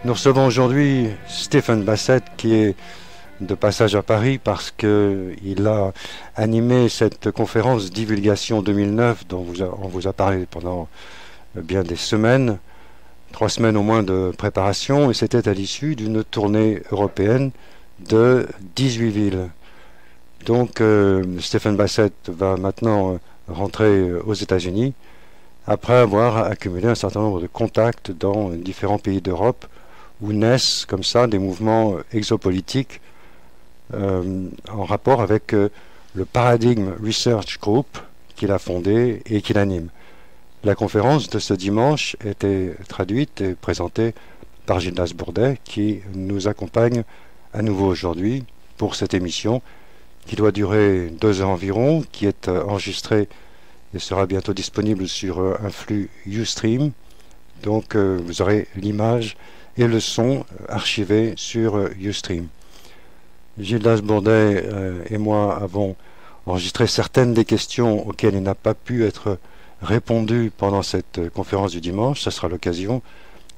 Nous recevons aujourd'hui Stephen Bassett qui est de passage à Paris parce qu'il a animé cette conférence Divulgation 2009 dont on vous a parlé pendant bien des semaines, 3 semaines au moins de préparation, et c'était à l'issue d'une tournée européenne de 18 villes. Donc Stephen Bassett va maintenant rentrer aux États-Unis après avoir accumulé un certain nombre de contacts dans différents pays d'Europe où naissent comme ça des mouvements exopolitiques en rapport avec le Paradigm Research Group qu'il a fondé et qu'il anime. La conférence de ce dimanche était traduite et présentée par Gildas Bourdet qui nous accompagne à nouveau aujourd'hui pour cette émission qui doit durer 2 heures environ, qui est enregistrée et sera bientôt disponible sur un flux Ustream. Donc vous aurez l'image et le son archivés sur Ustream. Gildas Bourdet et moi avons enregistré certaines des questions auxquelles il n'a pas pu être répondu pendant cette conférence du dimanche. Ce sera l'occasion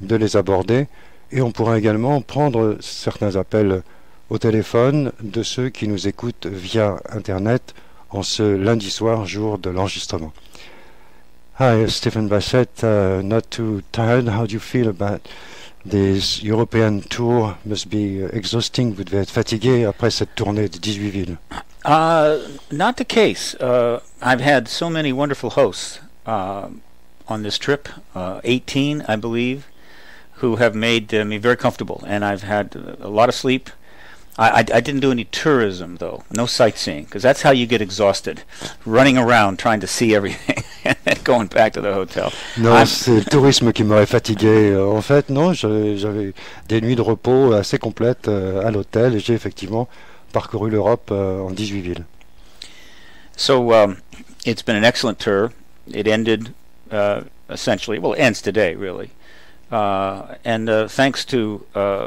de les aborder et on pourra également prendre certains appels au téléphone de ceux qui nous écoutent via Internet en ce lundi soir, jour de l'enregistrement. Hi, Stephen Bassett. Not too tired. How do you feel about this European tour? Must be exhausting. Vous devez être fatigué après cette tournée de 18 villes. Not the case. I've had so many wonderful hosts on this trip, 18, I believe, who have made me very comfortable, and I've had a lot of sleep. I didn't do any tourism, though. No sightseeing, because that's how you get exhausted, running around trying to see everything and then going back to the hotel. Non, c'est le tourisme qui m'aurait fatigué. En fait, non, j'avais des nuits de repos assez complètes à l'hôtel et j'ai effectivement parcouru l'Europe en 18 villes. So it's been an excellent tour. It ended essentially, well, it ends today, really. And thanks to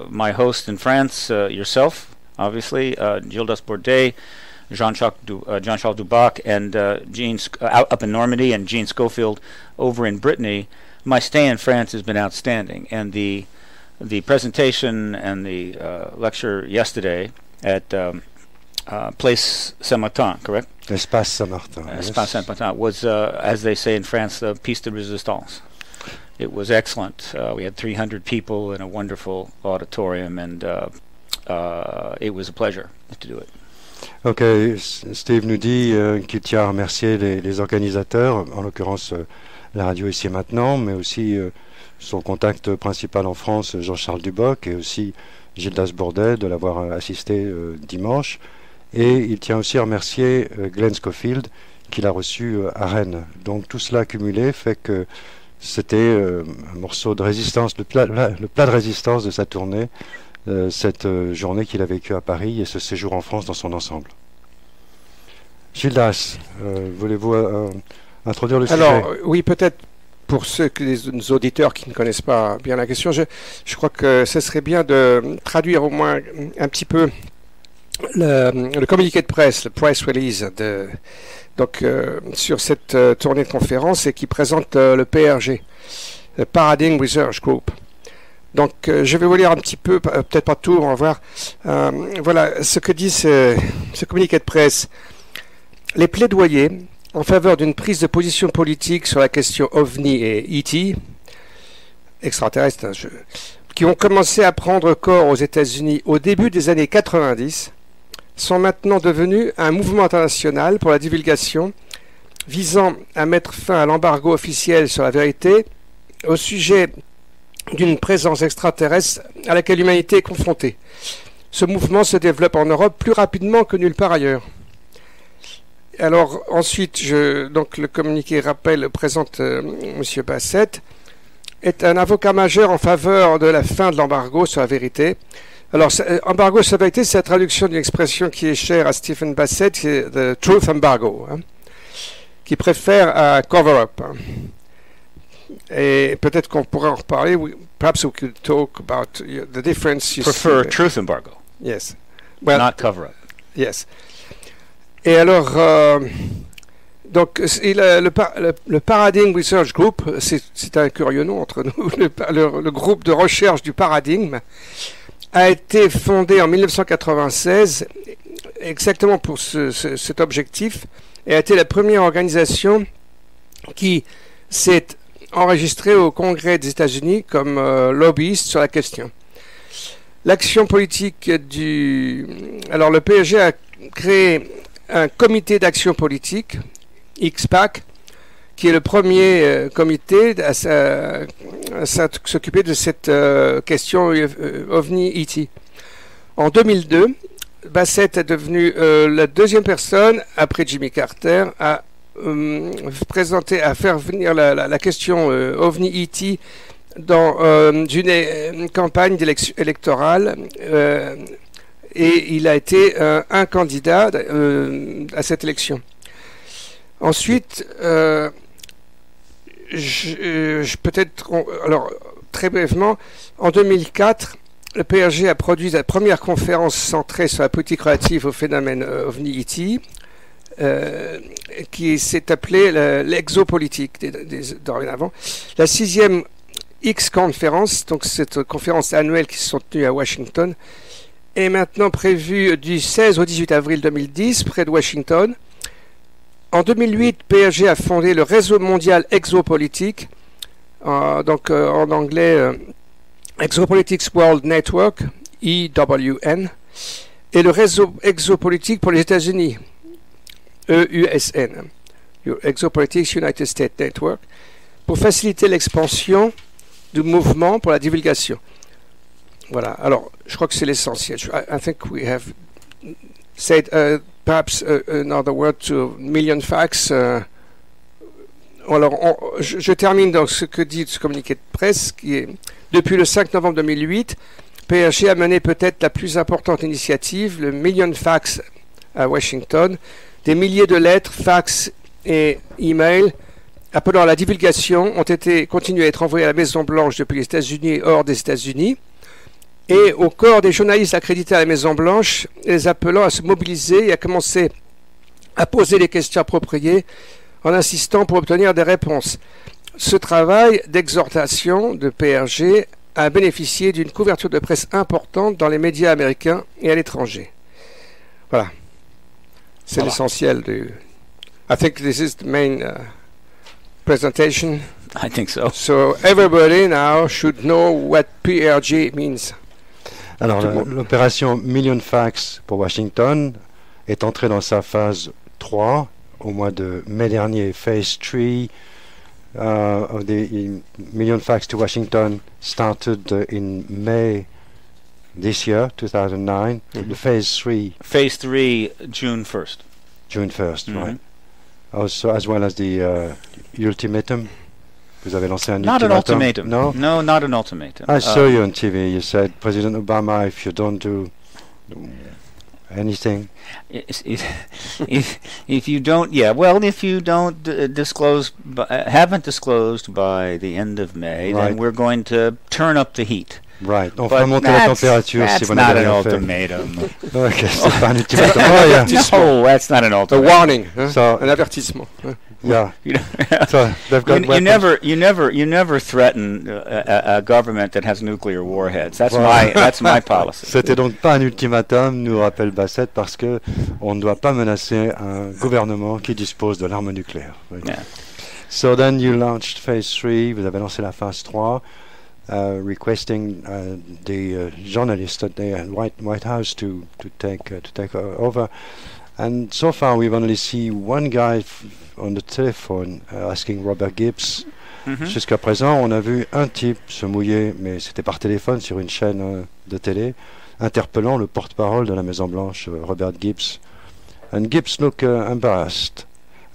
my host in France, yourself, obviously, Gildas Bourdet, Jean-Charles Dubac, and Jean up in Normandy, and Jean Schofield over in Brittany, my stay in France has been outstanding. And the presentation and the lecture yesterday at Place Saint-Martin, correct? Espace Saint-Martin. Espace Saint-Martin was, as they say in France, the piece de résistance. It was excellent. We had 300 people in a wonderful auditorium, and it was a pleasure to do it. Ok, Steve nous dit qu'il tient à remercier les organisateurs, en l'occurrence la radio ici et maintenant, mais aussi son contact principal en France, Jean-Charles Duboc, et aussi Gildas Bourdet de l'avoir assisté dimanche. Et il tient aussi à remercier Glenn Schofield, qu'il a reçu à Rennes. Donc tout cela accumulé fait que c'était un morceau de résistance, le plat de résistance de sa tournée, cette journée qu'il a vécue à Paris et ce séjour en France dans son ensemble. Gildas, voulez-vous introduire le sujet? Alors, oui, peut-être pour les auditeurs qui ne connaissent pas bien la question, je crois que ce serait bien de traduire au moins un petit peu le communiqué de presse, le press release sur cette tournée de conférence et qui présente le PRG, le Paradigm Research Group. Donc je vais vous lire un petit peu, peut-être pas tout, on va voir. Voilà ce que dit ce communiqué de presse. Les plaidoyers en faveur d'une prise de position politique sur la question OVNI et ET, extraterrestre, qui ont commencé à prendre corps aux États-Unis au début des années 90, sont maintenant devenus un mouvement international pour la divulgation visant à mettre fin à l'embargo officiel sur la vérité au sujet d'une présence extraterrestre à laquelle l'humanité est confrontée. Ce mouvement se développe en Europe plus rapidement que nulle part ailleurs. Alors ensuite, donc le communiqué présente M. Bassett, est un avocat majeur en faveur de la fin de l'embargo sur la vérité. Alors, embargo sur la vérité, c'est la traduction d'une expression qui est chère à Stephen Bassett, qui est the truth embargo, qui préfère à cover-up. Et peut-être qu'on pourrait en reparler. Perhaps we could talk about the difference. Prefer truth embargo. Yes. Well, not cover-up. Yes. Et alors, Donc, le Paradigm Research Group, c'est un curieux nom entre nous, le groupe de recherche du paradigme, a été fondé en 1996 exactement pour cet objectif et a été la première organisation qui s'est enregistrée au Congrès des États-Unis comme lobbyiste sur la question. L'action politique Alors, le PSG a créé un comité d'action politique, XPAC, qui est le premier comité à s'occuper de cette question OVNI-ET. En 2002, Bassett est devenu la deuxième personne, après Jimmy Carter, à faire venir la question OVNI-ET dans une campagne électorale et il a été un candidat à cette élection. Ensuite, alors très brièvement, en 2004, le PRG a produit la première conférence centrée sur la politique relative au phénomène OVNI-ET, qui s'est appelée l'exopolitique dorénavant. La 6e X-conférence, donc cette conférence annuelle qui se sont tenues à Washington, est maintenant prévue du 16 au 18 avril 2010, près de Washington. En 2008, PRG a fondé le Réseau mondial exopolitique, donc en anglais Exopolitics World Network, EWN, et le Réseau exopolitique pour les États-Unis, EUSN, Exopolitics United States Network, pour faciliter l'expansion du mouvement pour la divulgation. Voilà, alors je crois que c'est l'essentiel. I think we have said perhaps another word to Million Facts. Alors, je termine dans ce que dit ce communiqué de presse, qui est depuis le 5 novembre 2008, PRG a mené peut-être la plus importante initiative, le Million Facts à Washington. Des milliers de lettres, fax et emails appelant à la divulgation ont continué à être envoyés à la Maison-Blanche depuis les États-Unis et hors des États-Unis, et au corps des journalistes accrédités à la Maison-Blanche, les appelant à se mobiliser et à commencer à poser les questions appropriées en insistant pour obtenir des réponses. Ce travail d'exhortation de PRG a bénéficié d'une couverture de presse importante dans les médias américains et à l'étranger. Voilà. C'est l'essentiel du... I think this is the main presentation. I think so. So everybody now should know what PRG means. Alors, l'opération Million Facts pour Washington est entrée dans sa phase 3 au mois de mai dernier. Phase 3 of the Million Facts to Washington started in May this year, 2009. The phase 3. Phase 3, June 1st. June 1st, right. Also, as well as the ultimatum. Vous avez lancé un Not ultimatum. an ultimatum. No? No, not an ultimatum. I saw you on TV. You said, President Obama, if you don't do anything. If you don't, yeah, well, if you don't disclose, haven't disclosed by the end of May, Right. then we're going to turn up the heat. Right. On fera monter la température si That's vous not n'avez an rien fait. ultimatum. Ok, c'est pas un ultimatum. Oh, yeah. No, that's not an A ultimatum. warning, hein? So- Un avertissement. Hein? Yeah. You know, So they've got you weapons. never threaten a government that has nuclear warheads. That's Voilà. that's my policy. C'était donc pas un ultimatum, nous rappelle Bassett, parce que on ne doit pas menacer un gouvernement qui dispose de l'arme nucléaire. Oui. Yeah. So then you launched phase 3, vous avez lancé la phase 3, requesting the journalists at the White House to take over. And so far we've only seen one guy on the telephone asking Robert Gibbs. Mhm. Jusqu'à présent, on a vu un type se mouiller, mais c'était par téléphone sur une chaîne de télé, interpellant le porte-parole de la Maison-Blanche, Robert Gibbs. And Gibbs looked embarrassed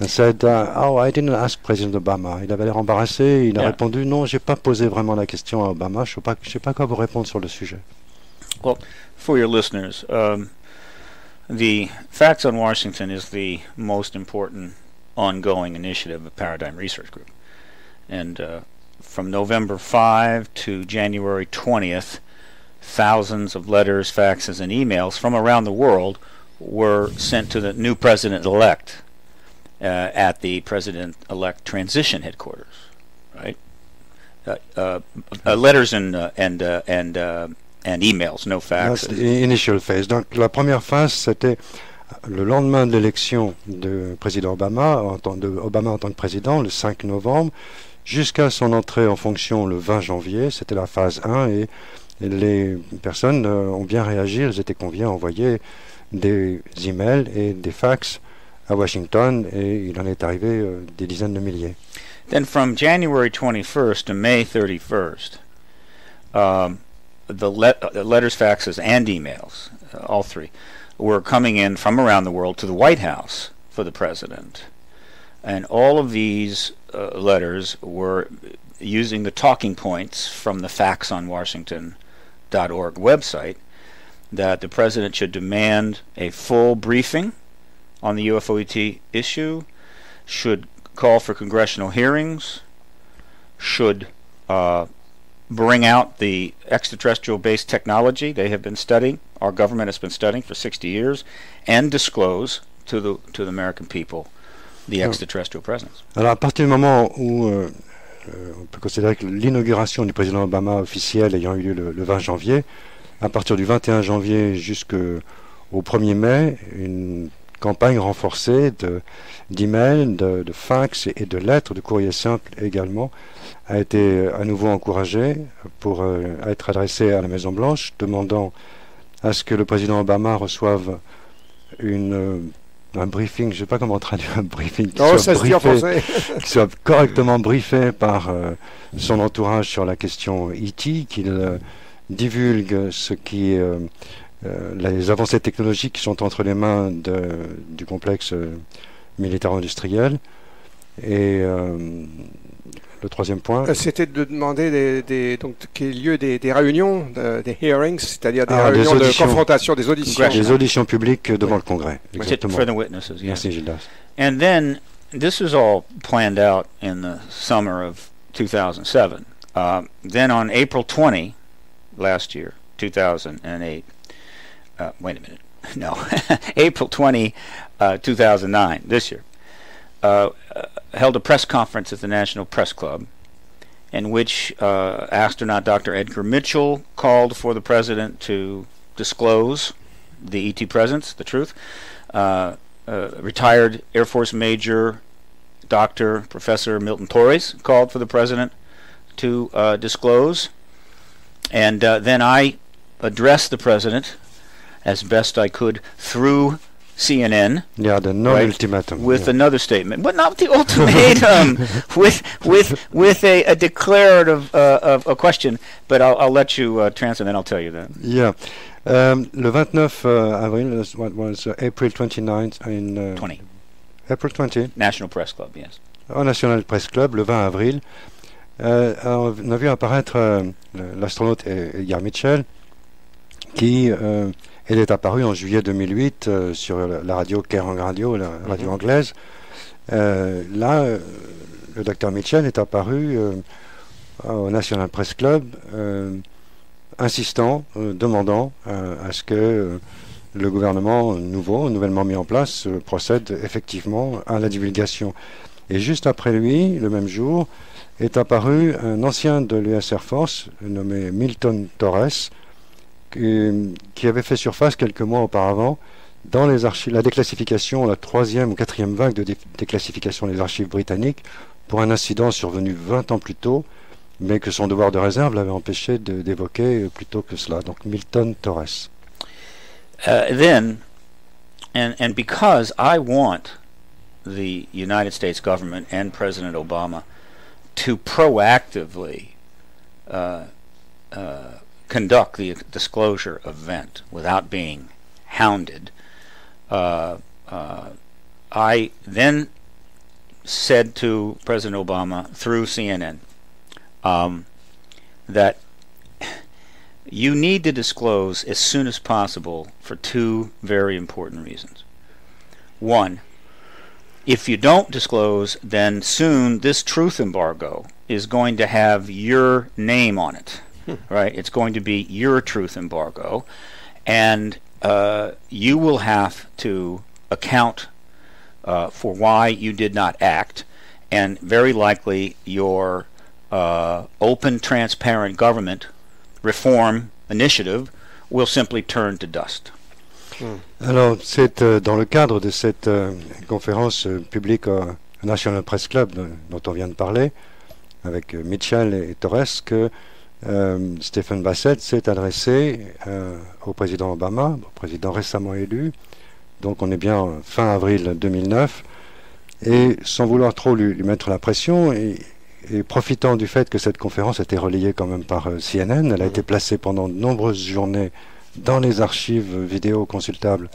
and said, "Oh, I didn't ask President Obama." Il avait l'air embarrassé. Il a Yeah. répondu, "Non, j'ai pas posé vraiment la question à Obama. Je sais pas quoi vous répondre sur le sujet." Well, for your listeners, the Facts on Washington is the most important ongoing initiative of Paradigm Research Group. And from November 5 to January 20th, thousands of letters, faxes, and emails from around the world were sent to the new president-elect. at the President-elect transition headquarters, right? Letters and emails, no fax. Initial phase. Donc la première phase, c'était le lendemain de l'élection du président Obama, en tant que président, le 5 novembre, jusqu'à son entrée en fonction le 20 janvier. C'était la phase 1 et les personnes ont bien réagi. Elles étaient conviées à envoyer des emails et des fax à Washington et il en est arrivé des dizaines de milliers. Then from January 21st to May 31st, the letters, faxes, and emails, all three, were coming in from around the world to the White House for the president. And all of these letters were using the talking points from the faxonwashington.org website that the president should demand a full briefing on the UFOET issue, should call for congressional hearings, should bring out the extraterrestrial-based technology they have been studying, our government has been studying for 60 years, and disclose to the American people the extraterrestrial presence. Alors à partir du moment où on peut considérer que l'inauguration du président Obama officielle ayant eu lieu le 20 janvier, à partir du 21 janvier jusqu'au 1er mai, une campagne renforcée d'emails, de fax et de lettres, de courriers simples également, a été à nouveau encouragée pour être adressée à la Maison-Blanche, demandant à ce que le président Obama reçoive un briefing, je ne sais pas comment traduire un briefing, qui soit correctement briefé par son entourage sur la question E.T., qu'il divulgue ce qui les avancées technologiques qui sont entre les mains du complexe militaro-industriel. Et le troisième point, c'était de demander donc qu'il y ait lieu des réunions, des hearings, c'est-à-dire des réunions de confrontation, des auditions. Des auditions publiques devant le Congrès. Exactement. For the witnesses, yeah. Merci, Gildas. And then, this was all planned out in the summer of 2007. Then on April 20, last year, 2008, wait a minute, no, April 20, 2009, this year, held a press conference at the National Press Club in which astronaut Dr. Edgar Mitchell called for the president to disclose the ET presence, the truth. Retired Air Force Major Dr. Professor Milton Torres called for the president to disclose. And then I addressed the president as best I could through CNN. Yeah, the non-ultimatum. With another statement, but not the ultimatum. with a declarative of a question. But I'll let you translate, and then I'll tell you that. Yeah. Le 29 avril, what was April 29th in 20. April 20. National Press Club, yes. Au National Press Club, le 20 avril, on a vu apparaître l'astronaute Edgar Mitchell, qui est apparu en juillet 2008 sur la radio Kerrang Radio, la radio anglaise. Là, le docteur Mitchell est apparu au National Press Club, insistant, demandant à ce que le gouvernement nouvellement mis en place, procède effectivement à la divulgation. Et juste après lui, le même jour, est apparu un ancien de l'US Air Force nommé Milton Torres, qui avait fait surface quelques mois auparavant dans les archives, la déclassification, la 3e ou 4e vague de déclassification des archives britanniques pour un incident survenu 20 ans plus tôt, mais que son devoir de réserve l'avait empêché d'évoquer plus tôt que cela. Donc Milton Torres. Then, and because I want the United States government and President Obama to proactively conduct the disclosure event without being hounded, I then said to President Obama through CNN that you need to disclose as soon as possible for two very important reasons. One, if you don't disclose, then soon this truth embargo is going to have your name on it. Right? It's going to be your truth embargo, and you will have to account for why you did not act, and very likely your open, transparent government reform initiative will simply turn to dust. Alors, c'est dans le cadre de cette conférence publique au National Press Club dont on vient de parler, avec Mitchell et Torres, que Stephen Bassett s'est adressé au président Obama, au président récemment élu. Donc on est bien fin avril 2009, et sans vouloir trop lui mettre la pression, et profitant du fait que cette conférence a été relayée quand même par CNN, elle a été placée pendant de nombreuses journées dans les archives vidéo consultables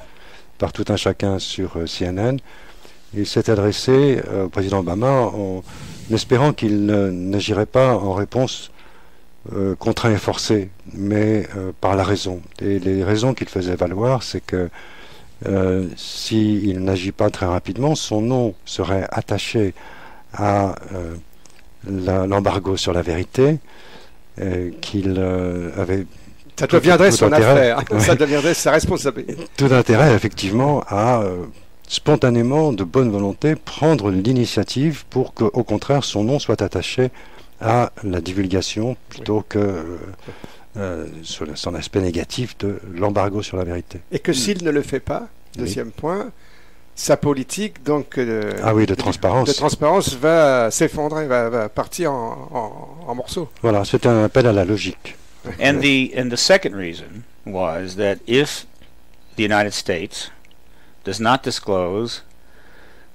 par tout un chacun sur CNN. Il s'est adressé au président Obama en espérant qu'il n'agirait pas en réponse contraint et forcé, mais par la raison. Et les raisons qu'il faisait valoir, c'est que s'il n'agit pas très rapidement, son nom serait attaché à l'embargo sur la vérité, qu'il avait... Ça deviendrait son affaire, ouais, ça deviendrait sa responsabilité. Tout intérêt, effectivement, à spontanément, de bonne volonté, prendre l'initiative pour qu'au contraire, son nom soit attaché à la divulgation plutôt que sur son aspect négatif de l'embargo sur la vérité. Et que s'il ne le fait pas, deuxième point, sa politique donc de transparence va s'effondrer, va partir en morceaux. Voilà, c'est un appel à la logique. And the second reason was that if the United States does not disclose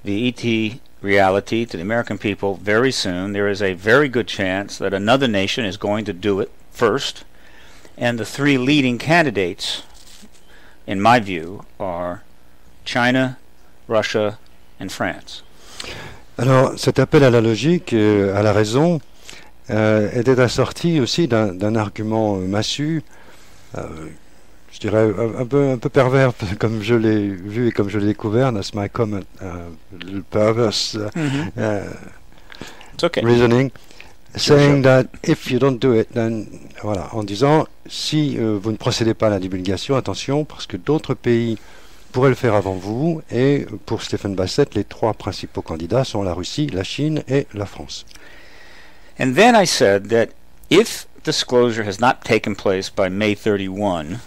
the ET reality to the American people very soon, there is a very good chance that another nation is going to do it first. And the three leading candidates, in my view, are China, Russia, and France. Alors, cet appel à la logique, à la raison, était assorti aussi d'un argument massu, je dirais un peu pervers, comme je l'ai vu et comme je l'ai découvert. That's my comment, perverse It's okay. reasoning, saying that if you don't do it, then, voilà, en disant, si vous ne procédez pas à la divulgation, attention, parce que d'autres pays pourraient le faire avant vous, et pour Stephen Bassett, les trois principaux candidats sont la Russie, la Chine et la France. And then I said that if disclosure has not taken place by May 31,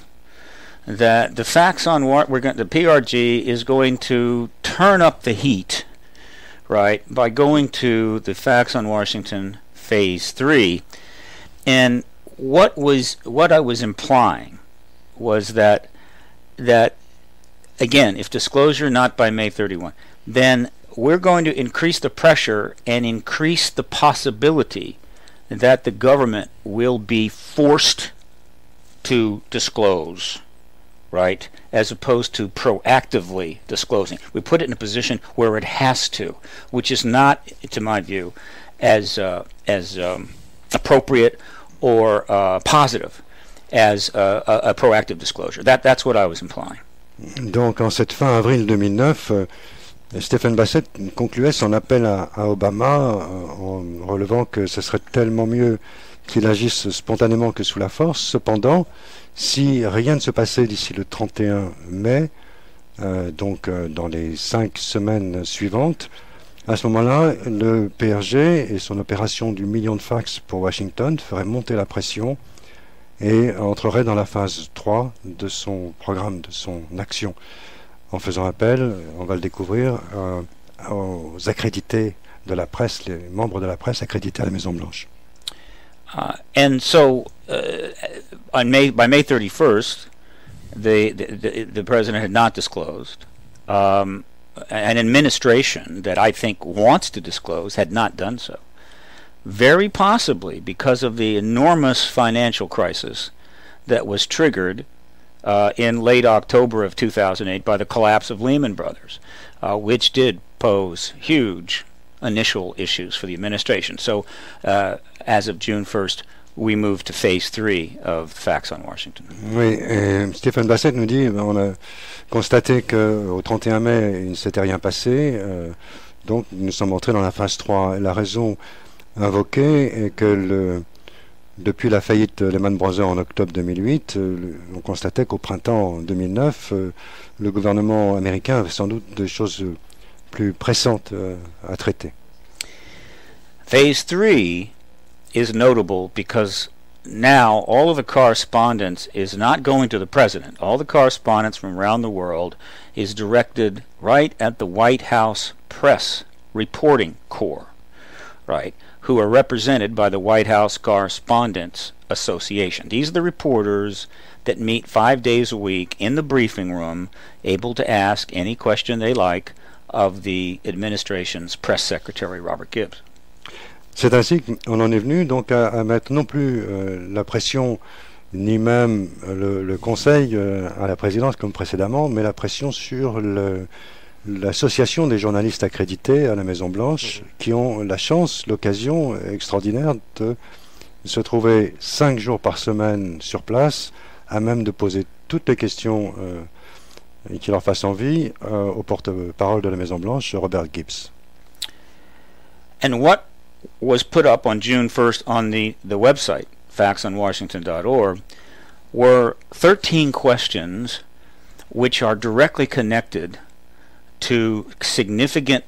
that the facts on what the PRG is going to turn up the heat, right, by going to the facts on Washington Phase 3. And what I was implying was that again, if disclosure not by May 31, then we're going to increase the pressure and increase the possibility that the government will be forced to disclose, right, as opposed to proactively disclosing. We put it in a position where it has to, which is not, to my view, as appropriate or positive as a proactive disclosure. That's what I was implying. Donc, en cette fin avril 2009, Stephen Bassett concluait son appel à Obama en relevant que ce serait tellement mieux qu'il agisse spontanément que sous la force. Cependant, si rien ne se passait d'ici le 31 mai, donc dans les 5 semaines suivantes, à ce moment-là, le PRG et son opération du million de fax pour Washington ferait monter la pression et entrerait dans la phase 3 de son programme, de son action, en faisant appel, on va le découvrir, aux accrédités de la presse, les membres de la presse accrédités à la Maison-Blanche. And so, by May 31st, the president had not disclosed. An administration that I think wants to disclose had not done so. Very possibly because of the enormous financial crisis that was triggered in late October of 2008 by the collapse of Lehman Brothers, which did pose huge initial issues for the administration. So as of June 1st, we moved to phase 3 of Facts on Washington. Oui, et Stephen Bassett nous dit, on a constaté qu'au 31 mai, il ne s'était rien passé, donc nous sommes entrés dans la phase 3. La raison invoquée est que depuis la faillite de Lehman Brothers en octobre 2008, on constatait qu'au printemps 2009, le gouvernement américain avait sans doute des choses plus pressantes à traiter. Phase 3 is notable because now all of the correspondence is not going to the president. All the correspondence from around the world is directed right at the White House Press Reporting Corps, right, who are represented by the White House Correspondents Association. These are the reporters that meet 5 days a week in the briefing room, able to ask any question they like of the administration's press secretary, Robert Gibbs. C'est ainsi qu'on en est venu donc à mettre non plus la pression, ni même le conseil à la présidence comme précédemment, mais la pression sur l'association des journalistes accrédités à la Maison-Blanche, qui ont la chance, l'occasion extraordinaire de se trouver 5 jours par semaine sur place, à même de poser toutes les questions qui leur fassent envie au porte-parole de la Maison-Blanche, Robert Gibbs. And what was put up on June 1st on the website, factsonwashington.org, were 13 questions which are directly connected to significant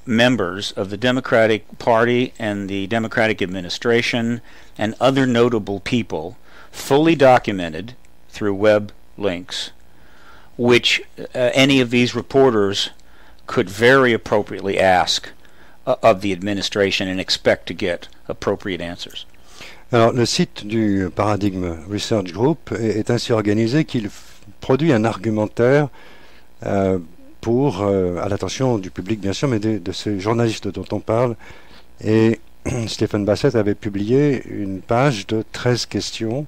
members of the Democratic Party and the Democratic administration and other notable people, fully documented through web links, which any of these reporters could very appropriately ask of the administration and expect to get appropriate answers. Alors, le site du Paradigm Research Group est ainsi organisé qu'il produit un argumentaire pour, à l'attention du public bien sûr, mais de ces journalistes dont on parle. Et Stephen Bassett avait publié une page de 13 questions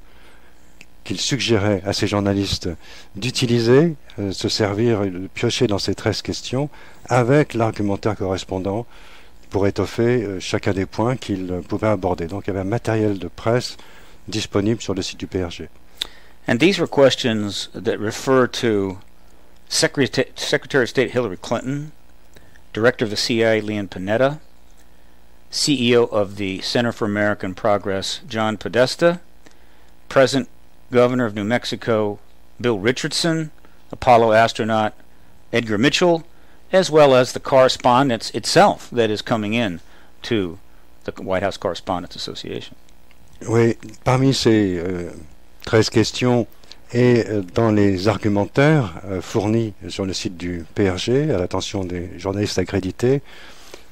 qu'il suggérait à ces journalistes d'utiliser, se servir, de piocher dans ces 13 questions avec l'argumentaire correspondant pour étoffer chacun des points qu'ils pouvaient aborder. Donc il y avait un matériel de presse disponible sur le site du PRG. And these were questions that refer to Secretary of State Hillary Clinton, Director of the CIA Leon Panetta, CEO of the Center for American Progress John Podesta, present Governor of New Mexico Bill Richardson, Apollo astronaut Edgar Mitchell, as well as the correspondence itself that is coming in to the White House Correspondents Association. Oui, parmi ces 13 questions et dans les argumentaires fournis sur le site du PRG à l'attention des journalistes accrédités,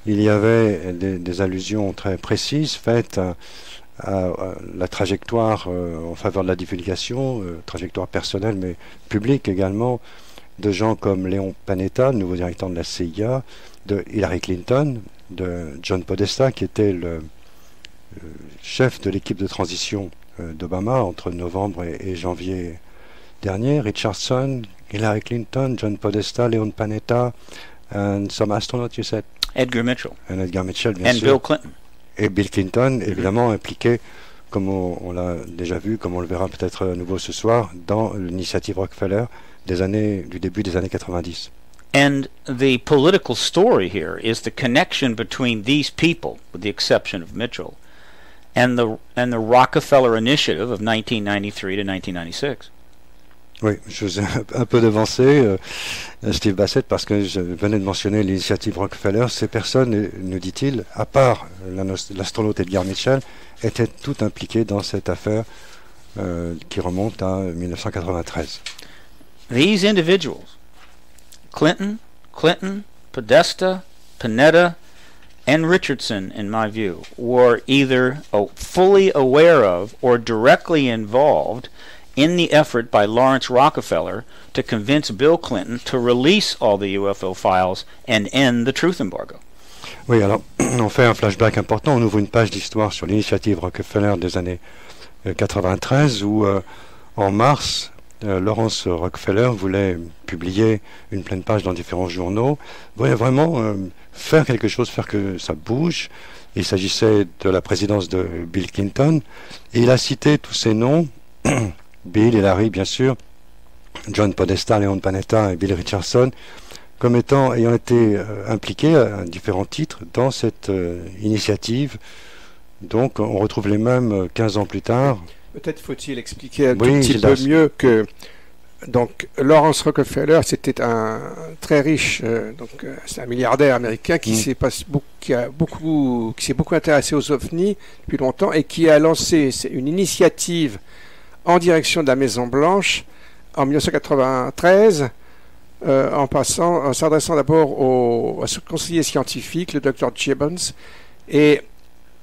il y avait des allusions très précises faites à la trajectoire en faveur de la divulgation, trajectoire personnelle mais publique également, de gens comme Léon Panetta, le nouveau directeur de la CIA, de Hillary Clinton, de John Podesta, qui était le chef de l'équipe de transition d'Obama entre novembre et janvier dernier, Richardson, Hillary Clinton, John Podesta, Léon Panetta, and some astronaut, you said? Edgar Mitchell. And Edgar Mitchell, bien sûr. And Bill Clinton. Et Bill Clinton, évidemment impliqué, comme on l'a déjà vu, comme on le verra peut-être à nouveau ce soir, dans l'initiative Rockefeller du début des années 90. And the political story here is the connection between these people, with the exception of Mitchell, and the Rockefeller Initiative of 1993 to 1996. Oui, je vous ai un peu devancé, Steve Bassett, parce que je venais de mentionner l'initiative Rockefeller. Ces personnes, nous dit-il, à part l'astronaute Edgar Mitchell, étaient toutes impliquées dans cette affaire qui remonte à 1993. These individuals, Clinton, Podesta, Panetta, and Richardson, in my view, were either fully aware of or directly involved in the effort by Lawrence Rockefeller to convince Bill Clinton to release all the UFO files and end the truth embargo. Oui, alors, on fait un flashback important, on ouvre une page d'histoire sur l'initiative Rockefeller des années 93, où en mars, Lawrence Rockefeller voulait publier une pleine page dans différents journaux, voulait vraiment faire quelque chose, faire que ça bouge. Il s'agissait de la présidence de Bill Clinton, et il a cité tous ces noms, Bill, Hillary bien sûr, John Podesta, Léon Panetta et Bill Richardson, comme ayant été impliqués à différents titres dans cette initiative. Donc on retrouve les mêmes 15 ans plus tard. Peut-être faut-il expliquer un tout petit peu mieux que Donc Lawrence Rockefeller, c'était un très riche, c'est un milliardaire américain qui s'est beaucoup intéressé aux ovnis depuis longtemps et qui a lancé une initiative en direction de la Maison Blanche en 1993, en s'adressant d'abord à ce conseiller scientifique, le Dr. Gibbons, et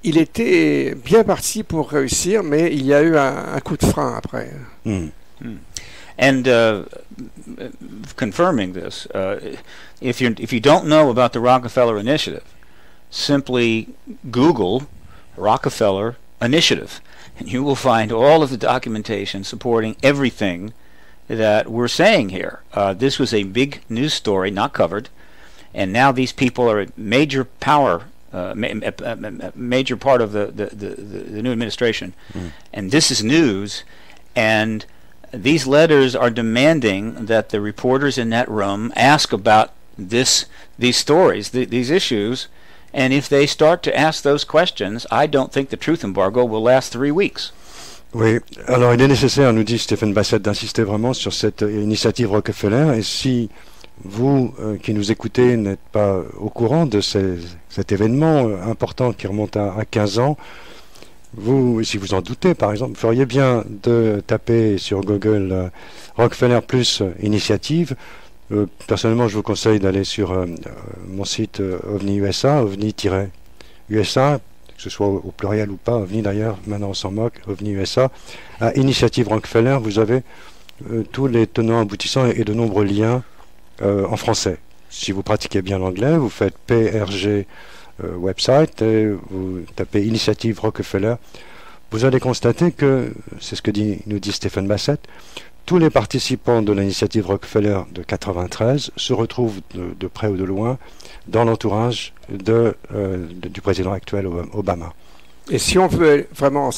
il était bien parti pour réussir, mais il y a eu un coup de frein après. And confirming this, if you don't know about the Rockefeller Initiative, simply Google Rockefeller Initiative, and you will find all of the documentation supporting everything that we're saying here. This was a big news story, not covered, and now these people are a major power, major part of the new administration, and this is news, and these letters are demanding that the reporters in that room ask about these stories, these issues, and if they start to ask those questions, I don't think the truth embargo will last 3 weeks. Oui, alors il est nécessaire, nous dit Stephen Bassett, d'insister vraiment sur cette initiative Rockefeller, et si vous qui nous écoutez n'êtes pas au courant de cet événement important qui remonte à 15 ans, vous, si vous en doutez par exemple, vous feriez bien de taper sur Google Rockefeller plus initiative. Personnellement, je vous conseille d'aller sur mon site OVNI USA, OVNI-USA, que ce soit au pluriel ou pas, OVNI d'ailleurs, maintenant on s'en moque, OVNI USA, à Initiative Rockefeller, vous avez tous les tenants aboutissants et de nombreux liens en français. Si vous pratiquez bien l'anglais, vous faites PRG website et vous tapez Initiative Rockefeller, vous allez constater que, c'est ce que nous dit Stephen Bassett, tous les participants de l'initiative Rockefeller de 93 se retrouvent de près ou de loin dans l'entourage du président actuel Obama. Et si on veut vraiment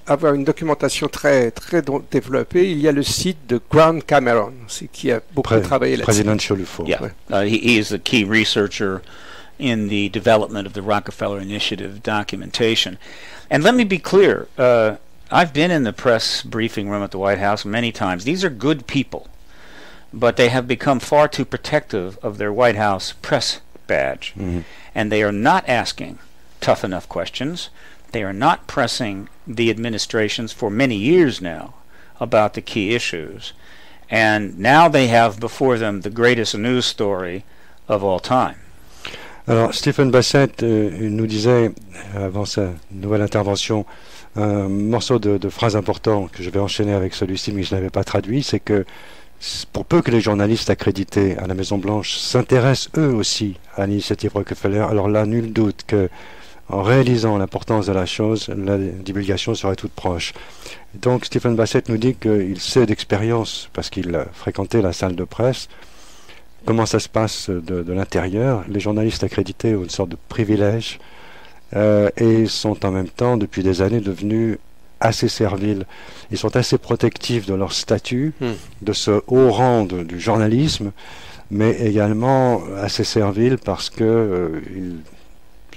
avoir une documentation très, très développée, il y a le site de Grant Cameron, qui a beaucoup travaillé là-dessus. Presidential UFO. Yeah. He is the key researcher in the development of the Rockefeller Initiative documentation. And let me be clear, I've been in the press briefing room at the White House many times. These are good people, but they have become far too protective of their White House press badge. And they are not asking tough enough questions. They are not pressing the administrations for many years now about the key issues. And now they have before them the greatest news story of all time. Alors, Stephen Bassett nous disait, avant sa nouvelle intervention, un morceau de phrase important que je vais enchaîner avec celui-ci, mais que je n'avais pas traduit, c'est que pour peu que les journalistes accrédités à la Maison-Blanche s'intéressent eux aussi à l'initiative Rockefeller, alors là, nul doute que en réalisant l'importance de la chose, la divulgation serait toute proche. Donc, Stephen Bassett nous dit qu'il sait d'expérience, parce qu'il a fréquenté la salle de presse, comment ça se passe de l'intérieur. Les journalistes accrédités ont une sorte de privilège et sont en même temps, depuis des années, devenus assez serviles. Ils sont assez protectifs de leur statut, de ce haut rang du journalisme, mais également assez serviles parce que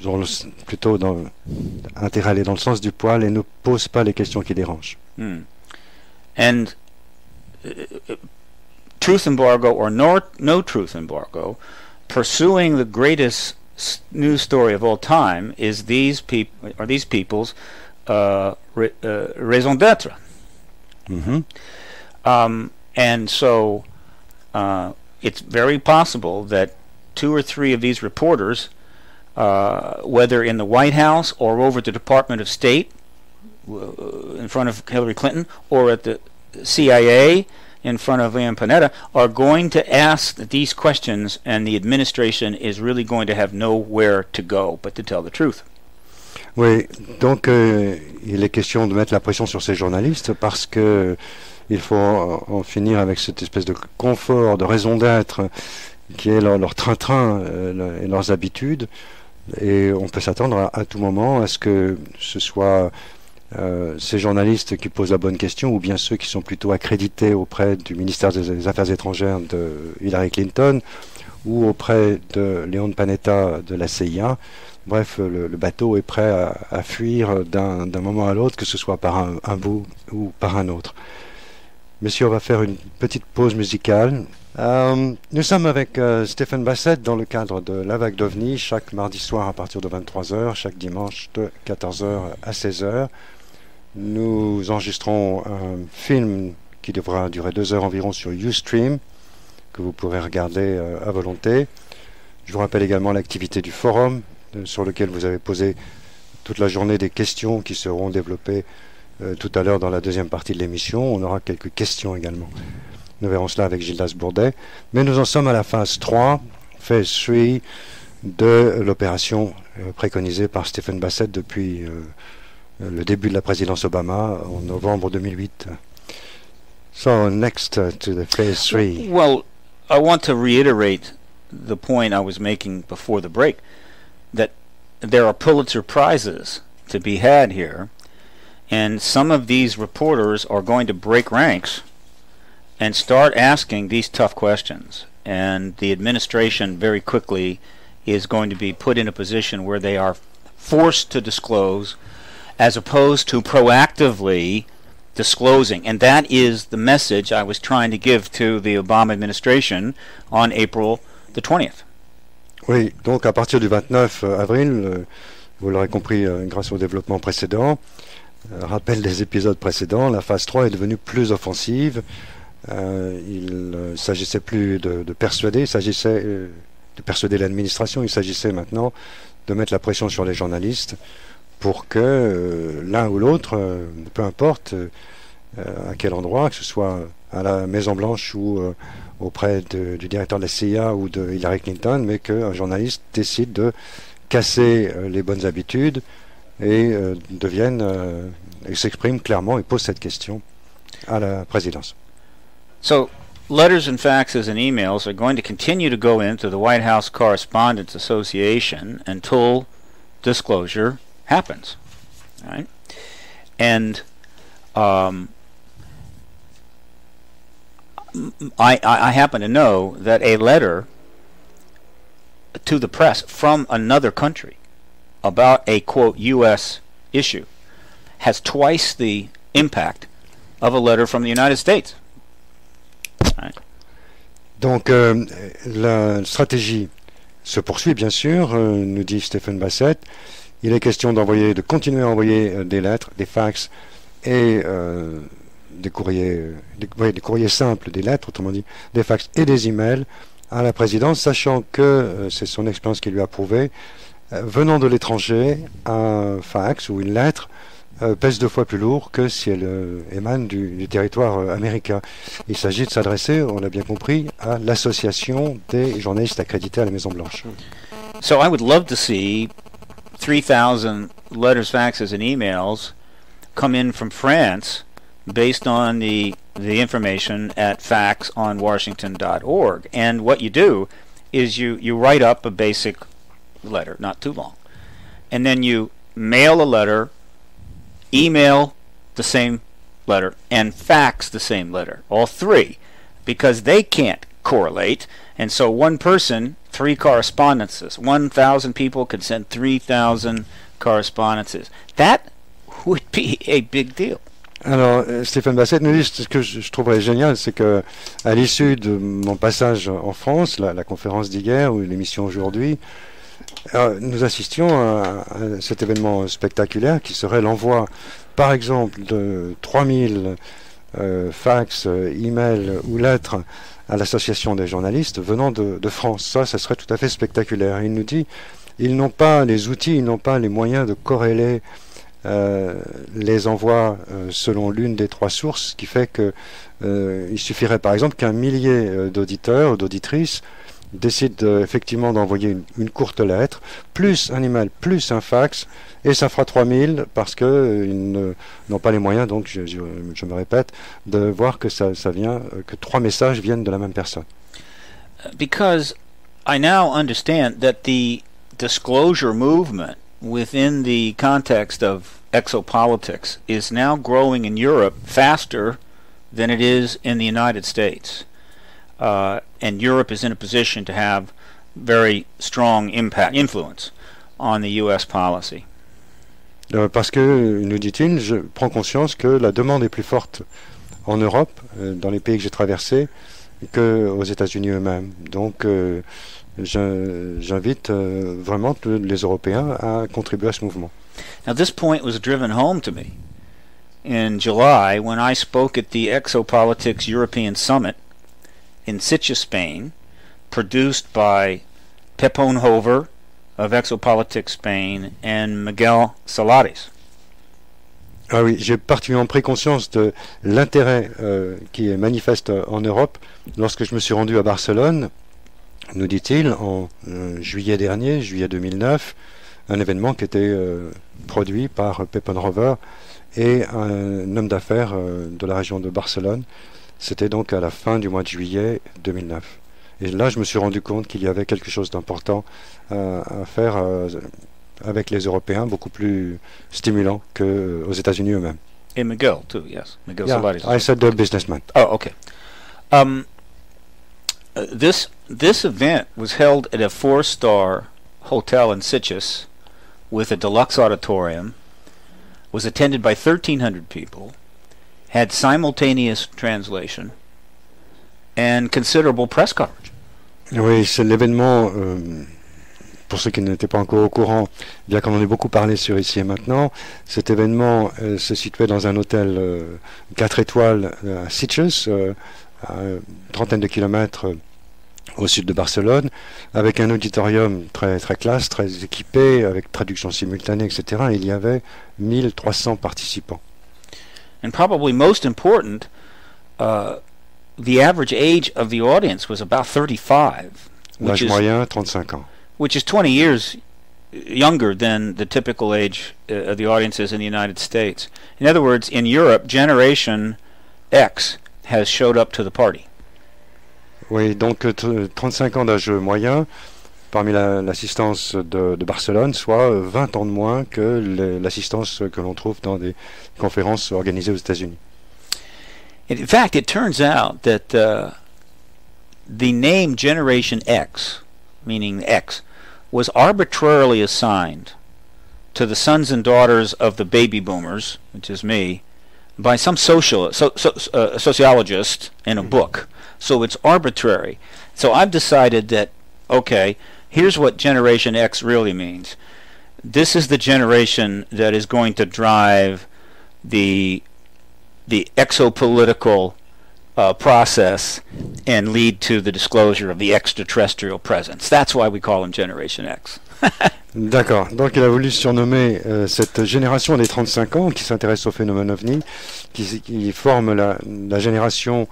ils ont plutôt intérêt à aller dans le sens du poil et ne posent pas les questions qui dérangent. And truth embargo or no truth embargo, pursuing the greatest news story of all time is these people's raison d'être. And so it's very possible that 2 or 3 of these reporters, whether in the White House or over at the Department of State in front of Hillary Clinton, or at the CIA in front of Leon Panetta, are going to ask these questions, and the administration is really going to have nowhere to go but to tell the truth. Oui, donc il est question de mettre la pression sur ces journalistes parce que il faut en finir avec cette espèce de confort, de raison d'être qui est leur train-train et leurs habitudes. Et on peut s'attendre à tout moment à ce que ce soit ces journalistes qui posent la bonne question ou bien ceux qui sont plutôt accrédités auprès du ministère des Affaires étrangères de Hillary Clinton ou auprès de Leon Panetta de la CIA. Bref, le bateau est prêt à fuir d'un moment à l'autre, que ce soit par un bout ou par un autre. Messieurs, on va faire une petite pause musicale. Nous sommes avec Stephen Bassett dans le cadre de La Vague d'OVNI, chaque mardi soir à partir de 23h, chaque dimanche de 14h à 16h. Nous enregistrons un film qui devra durer 2 heures environ sur Ustream, que vous pourrez regarder à volonté. Je vous rappelle également l'activité du forum, sur lequel vous avez posé toute la journée des questions qui seront développées tout à l'heure dans la deuxième partie de l'émission. On aura quelques questions également. Nous verrons cela avec Gildas Bourdet. Mais nous en sommes à la phase 3, phase 3 de l'opération préconisée par Stephen Bassett depuis le début de la présidence Obama en novembre 2008. So next to the phase 3. Well, I want to reiterate the point I was making before the break, that there are Pulitzer Prizes to be had here, and some of these reporters are going to break ranks and start asking these tough questions, and the administration very quickly is going to be put in a position where they are forced to disclose as opposed to proactively disclosing. And that is the message I was trying to give to the Obama administration on April the 20th. Oui, donc à partir du 29 avril, vous l'aurez compris grâce au développement précédent, rappel des épisodes précédents, la phase 3 est devenue plus offensive. Il ne s'agissait plus de persuader, il s'agissait de persuader l'administration, il s'agissait maintenant de mettre la pression sur les journalistes pour que l'un ou l'autre, peu importe à quel endroit, que ce soit à la Maison-Blanche ou auprès du directeur de la CIA ou de Hillary Clinton, mais qu'un journaliste décide de casser les bonnes habitudes et et s'exprime clairement et pose cette question à la présidence. So, letters and faxes and emails are going to continue to go into the White House Correspondents Association until disclosure happens, right? And I happen to know that a letter to the press from another country about a, quote, U.S. issue has twice the impact of a letter from the United States. Right. Donc la stratégie se poursuit bien sûr, nous dit Stephen Bassett. Il est question de continuer à envoyer des lettres, des fax et des courriers simples, des lettres, autrement dit, des fax et des emails à la présidence, sachant que c'est son expérience qui lui a prouvé, venant de l'étranger, un fax ou une lettre pèse 2 fois plus lourd que si elle émane du territoire américain. Il s'agit de s'adresser, on l'a bien compris, à l'association des journalistes accrédités à la Maison-Blanche. So I would love to see 3,000 letters, faxes, and emails come in from France based on the information at faxonwashington.org. And what you do is you write up a basic letter, not too long, and then you mail a letter, email the same letter, and fax the same letter, all 3, because they can't correlate. And so one person, 3 correspondences. 1,000 people could send 3,000 correspondences. That would be a big deal. Alors, Stephen Bassett nous dit, ce que je trouverais génial, c'est que à l'issue de mon passage en France, la conférence d'hier ou l'émission aujourd'hui, nous assistions à cet événement spectaculaire qui serait l'envoi, par exemple, de 3000 fax, emails ou lettres à l'association des journalistes venant de France. Ça serait tout à fait spectaculaire. Il nous dit, ils n'ont pas les outils, ils n'ont pas les moyens de corréler les envois selon l'une des 3 sources, ce qui fait que il suffirait par exemple qu'un millier d'auditeurs ou d'auditrices décident effectivement d'envoyer une courte lettre, plus un email, plus un fax, et ça fera 3000 parce qu'ils n'ont pas les moyens, donc je me répète, de voir que que 3 messages viennent de la même personne. Because I now understand that the disclosure movement within the context of exopolitics is now growing in Europe faster than it is in the United States. And Europe is in a position to have very strong influence on the U.S. policy. Parce que, nous dit-il, je prends conscience que la demande est plus forte en Europe, dans les pays que j'ai traversés, qu'aux États-Unis eux-mêmes. Donc j'invite vraiment tous les Européens à contribuer à ce mouvement. Now this point was driven home to me in July when I spoke at the Exopolitics European Summit in Sitges, Spain, produced by Pepon Hover of Exopolitics Spain and Miguel Salares. Ah oui, j'ai particulièrement pris conscience de l'intérêt qui est manifeste en Europe lorsque je me suis rendu à Barcelone, nous dit-il, en juillet dernier, juillet 2009, un événement qui était produit par Pepon Hover et un homme d'affaires de la région de Barcelone. C'était donc à la fin du mois de juillet 2009. Et là, je me suis rendu compte qu'il y avait quelque chose d'important à faire avec les Européens, beaucoup plus stimulant qu'aux États-Unis eux-mêmes. And Miguel, too, yes. Miguel Salares. I said the businessman. Oh, okay. This event was held at a 4-star hotel in Sitges with a deluxe auditorium, was attended by 1,300 people, had simultaneous translation, and considerable press coverage. Oui, c'est l'événement, pour ceux qui n'étaient pas encore au courant, bien qu'on en ait beaucoup parlé sur Ici et Maintenant, cet événement se situait dans un hôtel 4 étoiles à Sitges, à une trentaine de kilomètres au sud de Barcelone, avec un auditorium très, très classe, très équipé, avec traduction simultanée, etc. Et il y avait 1300 participants. And probably most important, the average age of the audience was about 35, L'âge moyen, 35 ans. which is 20 years younger than the typical age of the audiences in the United States. In other words, in Europe, Generation X has showed up to the party. Oui, donc 35 ans d'âge moyen parmi l'assistance de Barcelone, soit 20 ans de moins que l'assistance que l'on trouve dans des conférences organisées aux États-Unis. In fact, it turns out that the name Generation X, meaning X, was arbitrarily assigned to the sons and daughters of the baby boomers, which is me, by some sociologist in a book. So it's arbitrary. So I've decided that, okay, here's what Generation X really means. This is the generation that is going to drive the exopolitical process and lead to the disclosure of the extraterrestrial presence. That's why we call them Generation X. D'accord. Donc il a voulu surnommer cette génération des 35 ans qui s'intéresse au phénomène OVNI, qui forme la génération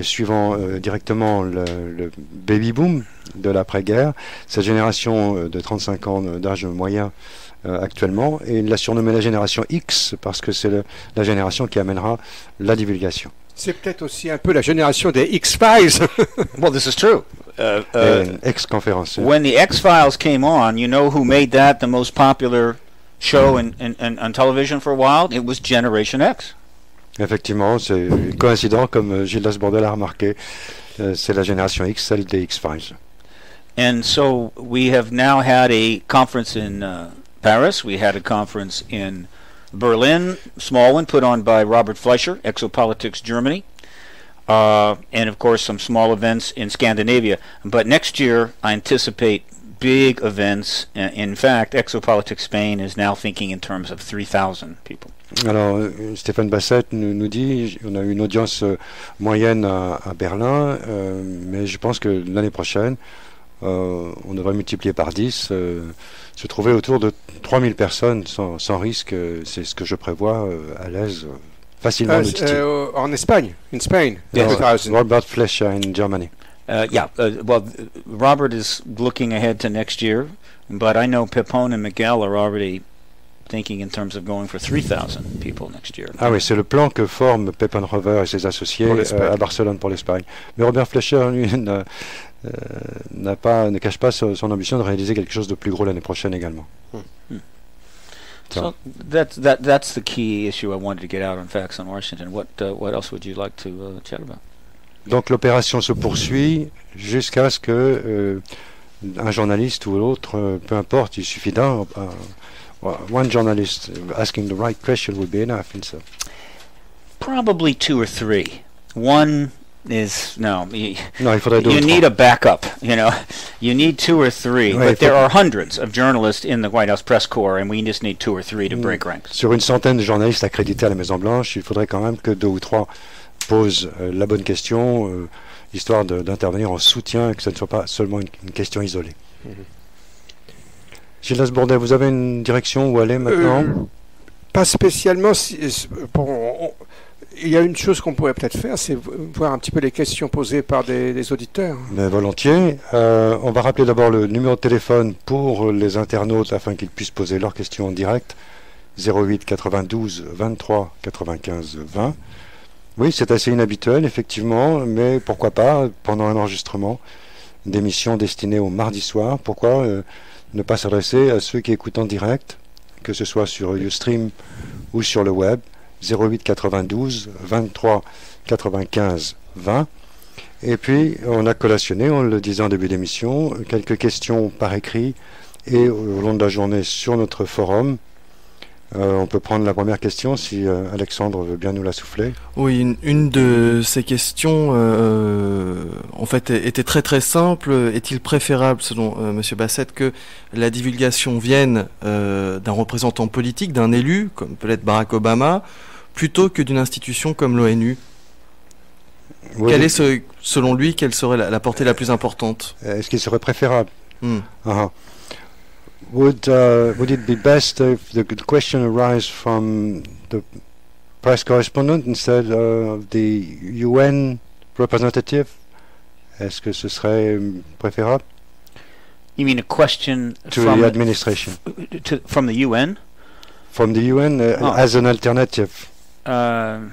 suivant directement le baby-boom de l'après-guerre, cette génération de 35 ans d'âge moyen actuellement, et il l'a surnommée la génération X parce que c'est la génération qui amènera la divulgation. C'est peut-être aussi un peu la génération des X-Files. Well, this is true. Ex-conférence. When the X-Files came on, you know who made that the most popular show on television for a while? It was Generation X. Effectivement, c'est coïncident, comme Gildas Bordel a remarqué, c'est la génération X, celle des X-Files. And so we have now had a conference in Paris. We had a conference in Berlin, small one put on by Robert Fleischer, Exopolitics Germany, and of course some small events in Scandinavia. But next year I anticipate big events. In fact, Exopolitics Spain is now thinking in terms of 3,000 people. Alors, Stéphane Bassett nous dit, on a eu une audience moyenne à Berlin, mais je pense que l'année prochaine, on devrait multiplier par 10, se trouver autour de 3000 personnes sans risque. C'est ce que je prévois à l'aise, facilement. En Espagne, in Spain. Yes. Robert Fleischer in Germany. Well, Robert is looking ahead to next year, but I know Pepon and Miguel are already thinking in terms of going for 3,000 people next year. Ah oui, c'est le plan que forment Pepon Hover et ses associés à Barcelone pour l'Espagne. Mais Robert Fleischer, lui, ne cache pas son ambition de réaliser quelque chose de plus gros l'année prochaine également. So that's the key issue I wanted to get out on Facts on Washington. What else would you like to chat about? Donc l'opération se poursuit jusqu'à ce que un journaliste ou l'autre, peu importe, il suffit d'un. One journalist asking the right question would be enough. Probably 2 or 3. One is no. Non, il faudrait 2 ou 3. You need a backup. You know, you need 2 or 3. Ouais, but there are hundreds of journalists in the White House press corps, and we just need 2 or 3 to break ranks. Sur une centaine de journalistes accrédités à la Maison Blanche, il faudrait quand même que 2 ou 3 posent la bonne question, histoire d'intervenir en soutien et que ce ne soit pas seulement une question isolée. Gilles Bourdet, vous avez une direction où aller maintenant? Pas spécialement. Il y a une chose qu'on pourrait peut-être faire, c'est voir un petit peu les questions posées par des auditeurs. Mais volontiers. On va rappeler d'abord le numéro de téléphone pour les internautes afin qu'ils puissent poser leurs questions en direct. 08 92 23 95 20. Oui, c'est assez inhabituel, effectivement, mais pourquoi pas, pendant un enregistrement d'émission destinée au mardi soir, pourquoi ne pas s'adresser à ceux qui écoutent en direct, que ce soit sur Ustream ou sur le web, 08 92 23 95 20. Et puis, on a collationné, on le disait en début d'émission, quelques questions par écrit et au long de la journée sur notre forum. On peut prendre la première question si Alexandre veut bien nous la souffler. Oui, une de ces questions en fait était très très simple. Est-il préférable, selon Monsieur Bassett, que la divulgation vienne d'un représentant politique, d'un élu, comme peut l'être Barack Obama, plutôt que d'une institution comme l'ONU? Oui. Selon lui, quelle serait la portée la plus importante? Est-ce qu'il serait préférable? Would it be best if the question arise from the press correspondent instead of the UN representative? Est-ce que ce serait préférable? You mean a question to from the administration? From the UN? From the UN as an alternative. Why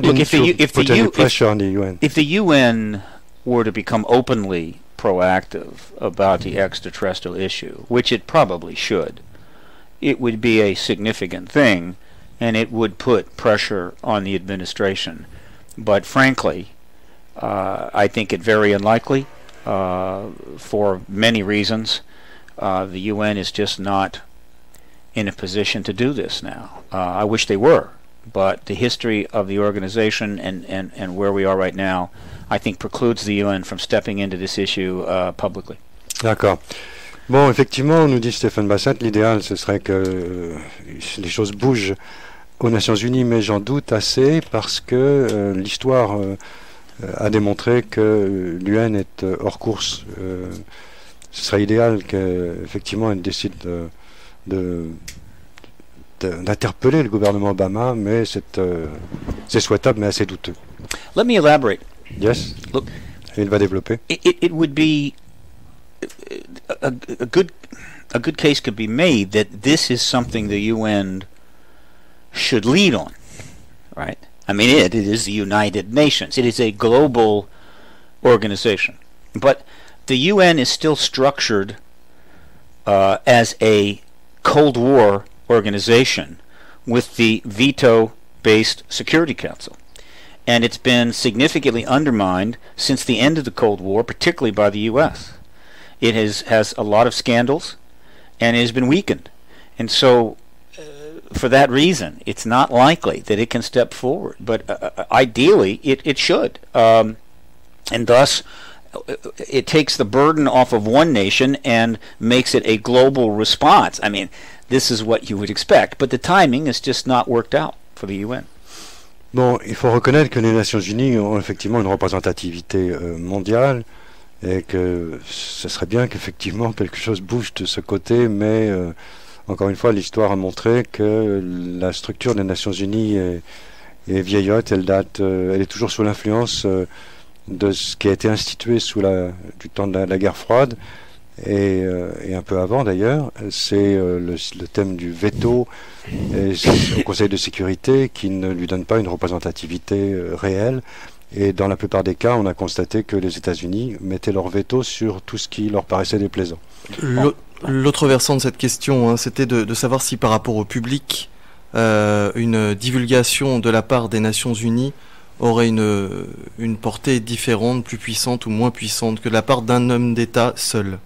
didn't you put any pressure on the UN? If the UN were to become openly proactive about the extraterrestrial issue, which it probably should, it would be a significant thing, and it would put pressure on the administration. But frankly, I think it very unlikely for many reasons. The UN is just not in a position to do this now. I wish they were, but the history of the organization and where we are right now, I think, precludes the UN from stepping into this issue publicly. D'accord. Bon, effectivement, nous dit Stephen Bassett, l'idéal, ce serait que les choses bougent aux Nations Unies, mais j'en doute assez parce que l'histoire a démontré que l'UN est hors course. Ce serait idéal qu'effectivement elle décide d'interpeller le gouvernement Obama, mais c'est souhaitable, mais assez douteux. Let me elaborate. Yes. Look, il va développer. It would be a good case could be made that this is something the UN should lead on, right? I mean, it is the United Nations. It is a global organization, but the UN is still structured as a Cold War organization with the veto-based Security Council. And it's been significantly undermined since the end of the Cold War, particularly by the U.S. It has a lot of scandals, and it has been weakened. And so, for that reason, it's not likely that it can step forward. But ideally, it should. And thus, it takes the burden off of one nation and makes it a global response. I mean, this is what you would expect. But the timing is just not worked out for the UN. Bon, il faut reconnaître que les Nations Unies ont effectivement une représentativité mondiale et que ce serait bien qu'effectivement quelque chose bouge de ce côté, mais encore une fois, l'histoire a montré que la structure des Nations Unies est vieillotte, elle est toujours sous l'influence de ce qui a été institué du temps de la guerre froide et un peu avant d'ailleurs. C'est le thème du veto au Conseil de sécurité qui ne lui donne pas une représentativité réelle. Et dans la plupart des cas, on a constaté que les États-Unis mettaient leur veto sur tout ce qui leur paraissait déplaisant. L'autre versant de cette question, c'était de savoir si par rapport au public, une divulgation de la part des Nations Unies aurait une portée différente, plus puissante ou moins puissante que de la part d'un homme d'État seul.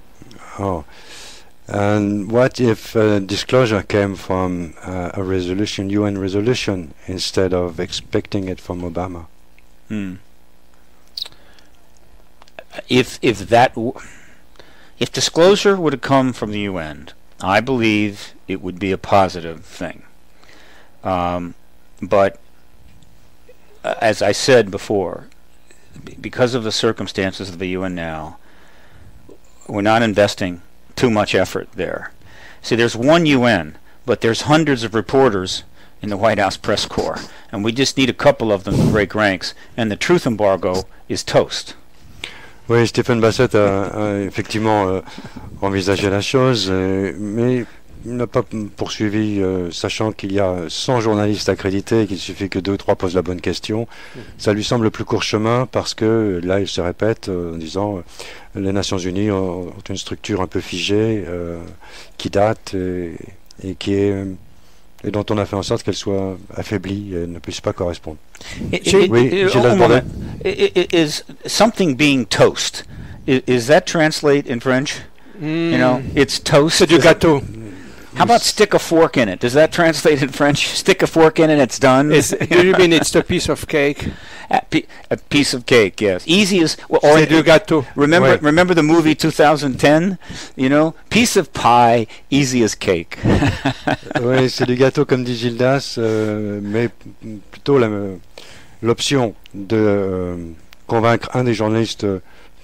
And what if disclosure came from a resolution, UN resolution, instead of expecting it from Obama? If disclosure would have come from the UN, I believe it would be a positive thing. But as I said before, because of the circumstances of the UN now, we're not investing too much effort there. See, there's one UN, but there's hundreds of reporters in the White House press corps, and we just need a couple of them to break ranks, and the truth embargo is toast. Oui, Stephen Bassett a effectivement envisagé la chose, mais il n'a pas poursuivi, sachant qu'il y a 100 journalistes accrédités et qu'il suffit que 2 ou 3 posent la bonne question. Ça lui semble le plus court chemin parce que là, il se répète en disant les Nations Unies ont une structure un peu figée qui date et qui est et dont on a fait en sorte qu'elle soit affaiblie et ne puisse pas correspondre. Is something being toast? Is that translate in French? You know, it's toast. C'est du gâteau. How about stick a fork in it? Does that translate in French? Stick a fork in it, it's done. Do you mean it's a piece of cake? A piece of cake, yes. Easy as well. C'est du gâteau. Remember the movie 2010? You know, piece of pie, easy as cake. Oui, c'est du gâteau comme dit Gildas, mais plutôt l'option de convaincre un des journalistes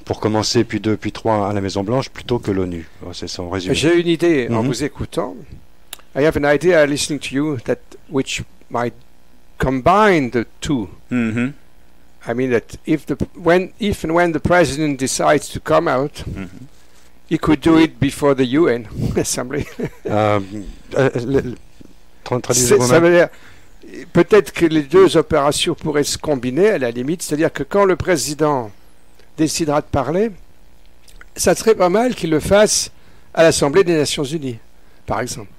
pour commencer, puis 2, puis 3 à la Maison Blanche, plutôt que l'ONU. C'est son résumé. J'ai une idée en vous écoutant. I have an idea listening to you which might combine the two. I mean that if and when the president decides to come out, he could do it before the UN Assembly. Ça veut dire peut-être que les 2 opérations pourraient se combiner à la limite, c'est-à-dire que quand le président décidera de parler, ça serait pas mal qu'il le fasse à l'Assemblée des Nations Unies, par exemple.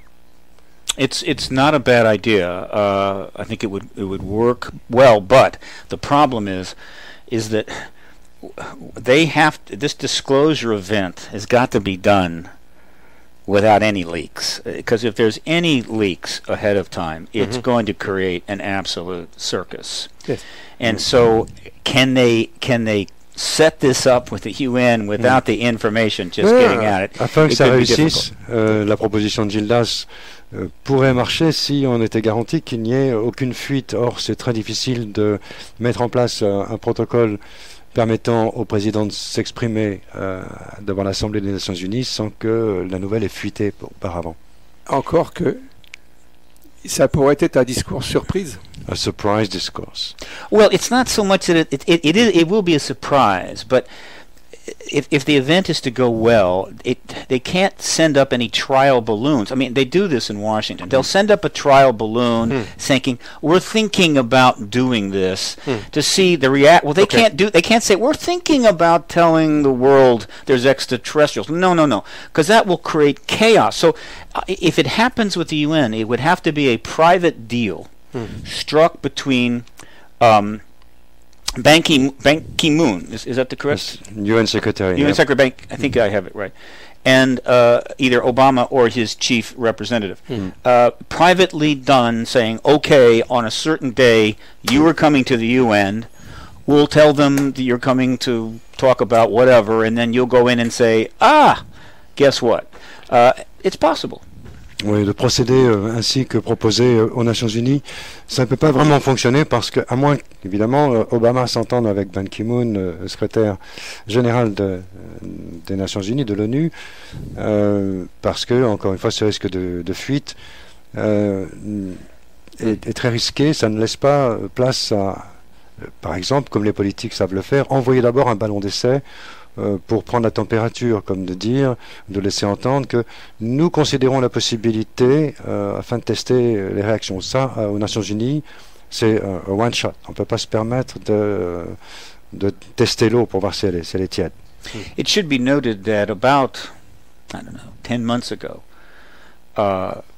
It's not a bad idea. I think it would work well, but the problem is that this disclosure event has got to be done without any leaks, because if there's any leaks ahead of time, it's going to create an absolute circus. Yes. And so can they set this up with the UN without the information just getting at it? Afin que ça réussisse, la proposition de Gildas pourrait marcher si on était garanti qu'il n'y ait aucune fuite. Or, c'est très difficile de mettre en place un protocole permettant au président de s'exprimer devant l'Assemblée des Nations Unies sans que la nouvelle ait fuité auparavant. Encore que ça pourrait être un discours surprise. A surprise discourse. Well, it's not so much that it will be a surprise, but if the event is to go well, they can't send up any trial balloons. I mean, they do this in Washington. They'll send up a trial balloon thinking, we're thinking about doing this to see the react. Well, they can't say, we're thinking about telling the world there's extraterrestrials. No, because that will create chaos. So if it happens with the UN, it would have to be a private deal struck between Ban Ki-moon, is that the correct? UN Secretary. UN Secretary, I think I have it right. And either Obama or his chief representative. Privately done, saying, okay, on a certain day, you are coming to the UN, we'll tell them that you're coming to talk about whatever, and then you'll go in and say, guess what? It's possible. Oui, le procédé ainsi que proposé aux Nations Unies, ça ne peut pas vraiment fonctionner parce que, à moins qu'évidemment Obama s'entende avec Ban Ki-moon, secrétaire général des Nations Unies, de l'ONU, parce que, encore une fois, ce risque de fuite est très risqué. Ça ne laisse pas place à, par exemple, comme les politiques savent le faire, envoyer d'abord un ballon d'essai pour prendre la température, comme de laisser entendre que nous considérons la possibilité, afin de tester les réactions. Ça, aux Nations Unies, c'est un one shot. On ne peut pas se permettre de tester l'eau pour voir si elle est tiède. It should be noted that about, 10 months ago,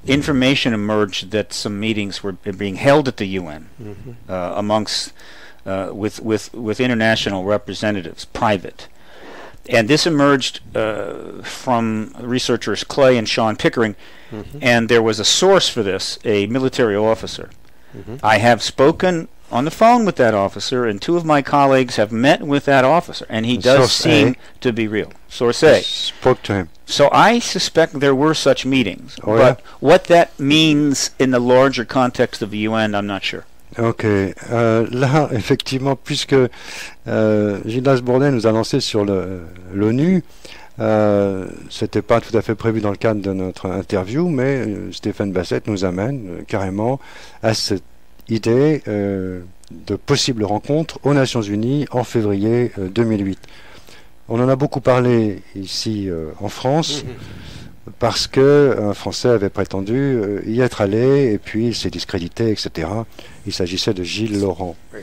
information emerged that some meetings were being held at the UN amongst with international representatives, private. And this emerged from researchers Clay and Sean Pickering, and there was a source for this, a military officer. I have spoken on the phone with that officer, and two of my colleagues have met with that officer, and he does seem to be real. Source A. Spoke to him. So I suspect there were such meetings, Oh, but what that means in the larger context of the UN, I'm not sure. Ok, là effectivement, puisque Gildas Bourdais nous a lancé sur l'ONU, c'était pas tout à fait prévu dans le cadre de notre interview, mais Stéphane Bassett nous amène carrément à cette idée de possible rencontre aux Nations Unies en février 2008. On en a beaucoup parlé ici en France, parce qu'un Français avait prétendu y être allé, et puis il s'est discrédité, etc. Il s'agissait de Gilles Laurent. Oui.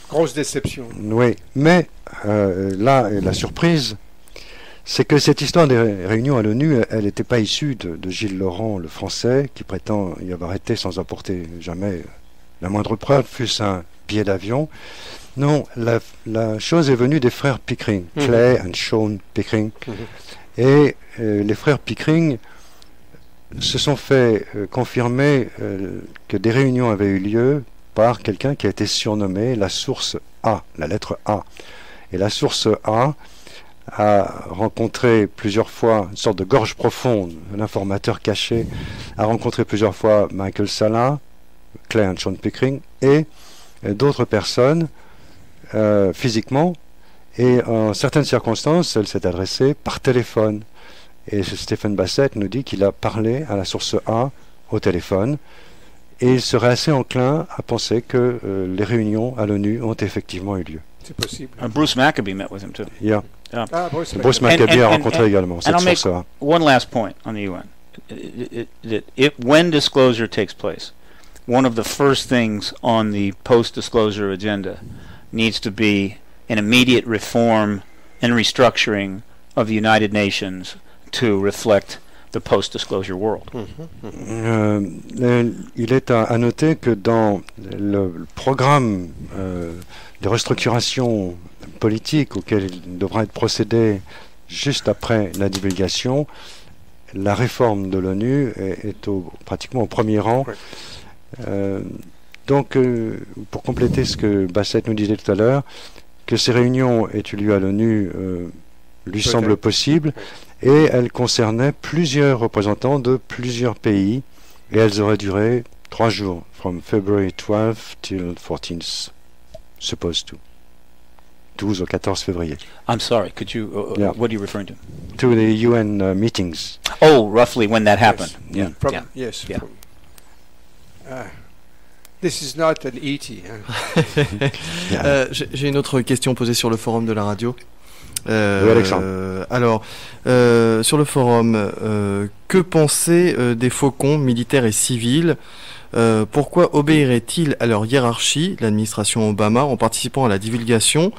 Grosse déception. Oui, mais là, la surprise, c'est que cette histoire des réunions à l'ONU, elle n'était pas issue de Gilles Laurent, le Français, qui prétend y avoir été sans apporter jamais la moindre preuve, fût-ce un billet d'avion. Non, la chose est venue des frères Pickering, Clay and Sean Pickering. Et les frères Pickering se sont fait confirmer que des réunions avaient eu lieu par quelqu'un qui a été surnommé la source A, la lettre A. Et la source A a rencontré plusieurs fois une sorte de gorge profonde, l'informateur caché a rencontré plusieurs fois Michael Salla, Clay and Sean Pickering et d'autres personnes physiquement, et en certaines circonstances elle s'est adressée par téléphone, et Stephen Bassett nous dit qu'il a parlé à la source A au téléphone, et il serait assez enclin à penser que les réunions à l'ONU ont effectivement eu lieu. C'est possible. Bruce Maccabee met with him too. Yeah. Bruce Maccabee a rencontré également cette source A. One last point on the UN. When disclosure takes place, one of the first things on the post-disclosure agenda needs to be an immediate reform and restructuring of the United Nations to reflect the post-disclosure world. Il est à noter que dans le programme de restructuration politique auquel il devra être procédé juste après la divulgation, la réforme de l'ONU est pratiquement au premier rang. Donc, pour compléter ce que Bassett nous disait tout à l'heure, que ces réunions aient eu lieu à l'ONU lui semble possible, et elles concernaient plusieurs représentants de plusieurs pays, et elles auraient duré 3 jours, from February 12 till 14th, supposed to. 12 au 14 février. I'm sorry, could you, what are you referring to? To the UN meetings. Oh, roughly when that happened. Yes. Yes. Yeah. This is not an E.T. J'ai une autre question posée sur le forum de la radio. Oui, Alexandre. Alors, sur le forum, que penser des faucons militaires et civils? Pourquoi obéirait-il à leur hiérarchie, l'administration Obama, en participant à la divulgation?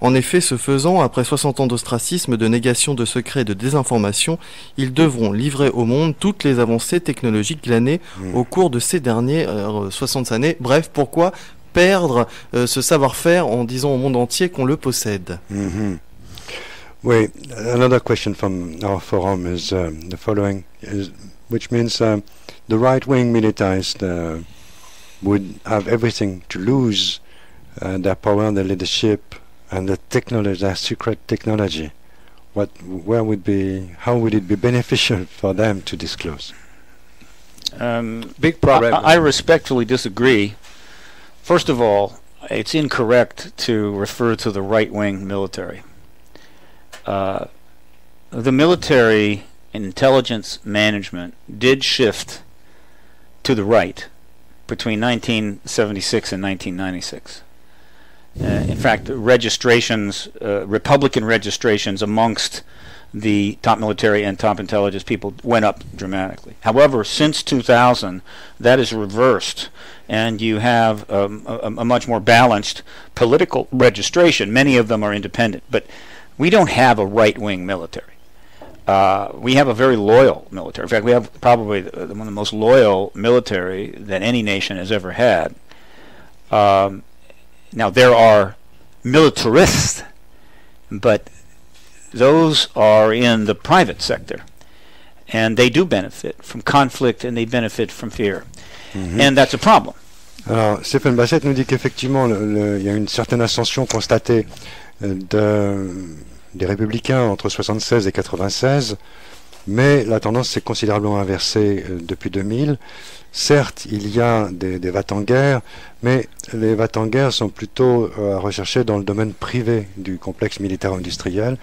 En effet, ce faisant, après 60 ans d'ostracisme, de négation de secrets et de désinformation, ils devront livrer au monde toutes les avancées technologiques glanées au cours de ces dernières 60 années. Bref, pourquoi perdre ce savoir-faire en disant au monde entier qu'on le possède? Oui, another question from our forum is the following, which means the right-wing militarists would have everything to lose, their power, their leadership, and the technology, their secret technology. How would it be beneficial for them to disclose? Big problem. I respectfully disagree. First of all, it's incorrect to refer to the right-wing military. The military intelligence management did shift to the right between 1976 and 1996. In fact, registrations, Republican registrations amongst the top military and top intelligence people went up dramatically. However, since 2000, that is reversed, and you have a much more balanced political registration. Many of them are independent, but we don't have a right-wing military. We have a very loyal military. In fact, we have probably one of the most loyal military that any nation has ever had. Now, there are militarists, but those are in the private sector. And they do benefit from conflict and they benefit from fear. And that's a problem. Alors, Stephen Bassett nous dit qu'effectivement, il y a une certaine ascension constatée des républicains entre 76 et 96, mais la tendance s'est considérablement inversée depuis 2000. Certes, il y a des va-t-en-guerre, mais les va-t-en-guerre sont plutôt à rechercher dans le domaine privé du complexe militaire-industriel.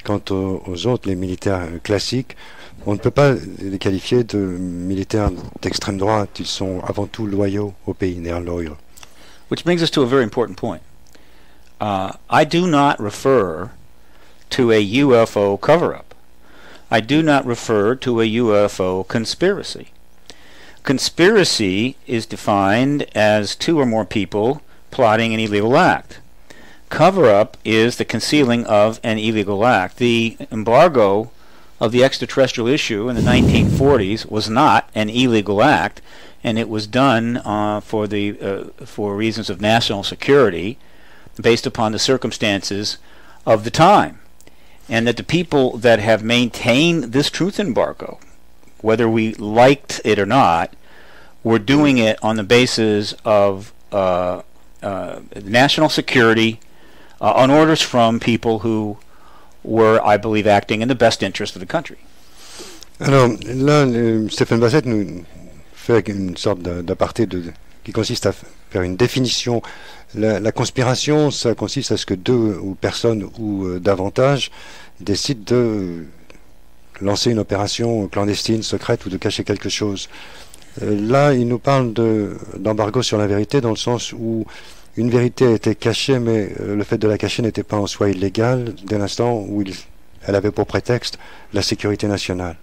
Quant aux autres, les militaires classiques, on ne peut pas les qualifier de militaires d'extrême droite. Ils sont avant tout loyaux au pays, néo-loyaux. Which brings us to a very important point. I do not refer to a UFO cover-up. I do not refer to a UFO conspiracy. Conspiracy is defined as two or more people plotting an illegal act. Cover-up is the concealing of an illegal act. The embargo of the extraterrestrial issue in the 1940s was not an illegal act, and it was done for reasons of national security based upon the circumstances of the time. And that the people that have maintained this truth embargo, whether we liked it or not, were doing it on the basis of national security on orders from people who were, I believe, acting in the best interest of the country. Alors là, Stephen Bassett nous fait une sorte d'aparté qui consiste à faire une définition. La conspiration, ça consiste à ce que deux ou personnes ou davantage décident de lancer une opération clandestine, secrète ou de cacher quelque chose. Là, il nous parle d'embargo sur la vérité dans le sens où une vérité a été cachée, mais le fait de la cacher n'était pas en soi illégal dès l'instant où elle avait pour prétexte la sécurité nationale.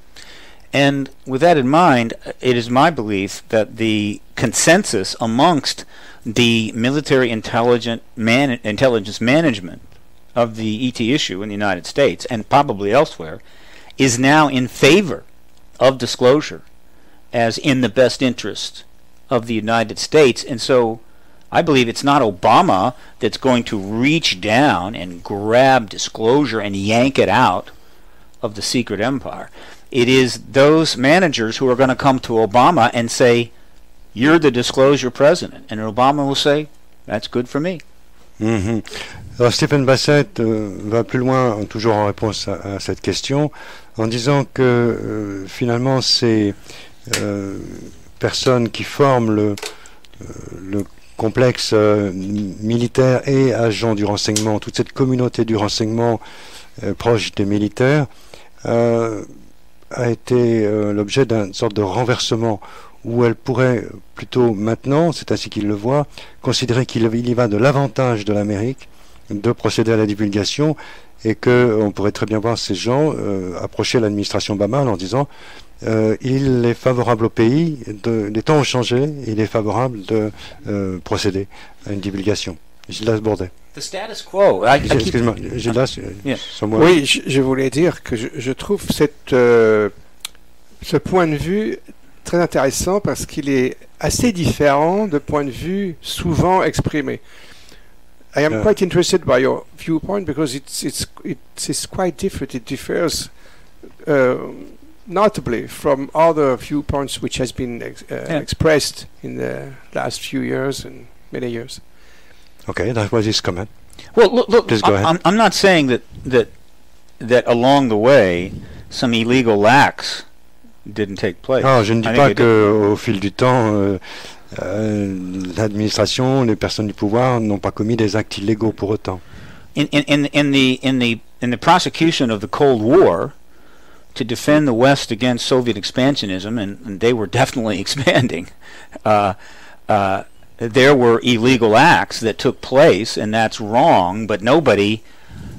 And with that in mind, it is my belief that the consensus amongst the military intelligence management of the ET issue in the United States and probably elsewhere is now in favor of disclosure as in the best interest of the United States. And so I believe it's not Obama that's going to reach down and grab disclosure and yank it out of the secret empire. It is those managers who are going to come to Obama and say, "You're the disclosure president." And Obama will say, "That's good for me." Alors Stephen Bassett va plus loin, toujours en réponse à cette question, en disant que finalement ces personnes qui forment le complexe militaire et agents du renseignement, toute cette communauté du renseignement proche des militaires, a été l'objet d'une sorte de renversement où elle pourrait plutôt maintenant, c'est ainsi qu'il le voit, considérer qu'il y va de l'avantage de l'Amérique de procéder à la divulgation et qu'on pourrait très bien voir ces gens approcher l'administration Obama en disant il est favorable au pays, les temps ont changé, il est favorable de procéder à une divulgation. Gildas Bourdet. The status quo. Excuse-moi, Gildas, Oui, je voulais dire que je trouve ce point de vue très intéressant parce qu'il est assez différent de point de vue souvent exprimé. I am quite interested by your viewpoint because it's quite different. It differs notably from other viewpoints which has been expressed in the last few years and many years. Okay, that was his comment. Well, look, Please go ahead. I'm not saying that along the way some illegal acts didn't take place. Non, je ne dis pas qu'au fil du temps, l'administration, les personnes du pouvoir n'ont pas commis des actes illégaux pour autant. In the prosecution of the Cold War, to defend the West against Soviet expansionism, and they were definitely expanding, there were illegal acts that took place, and that's wrong. But nobody,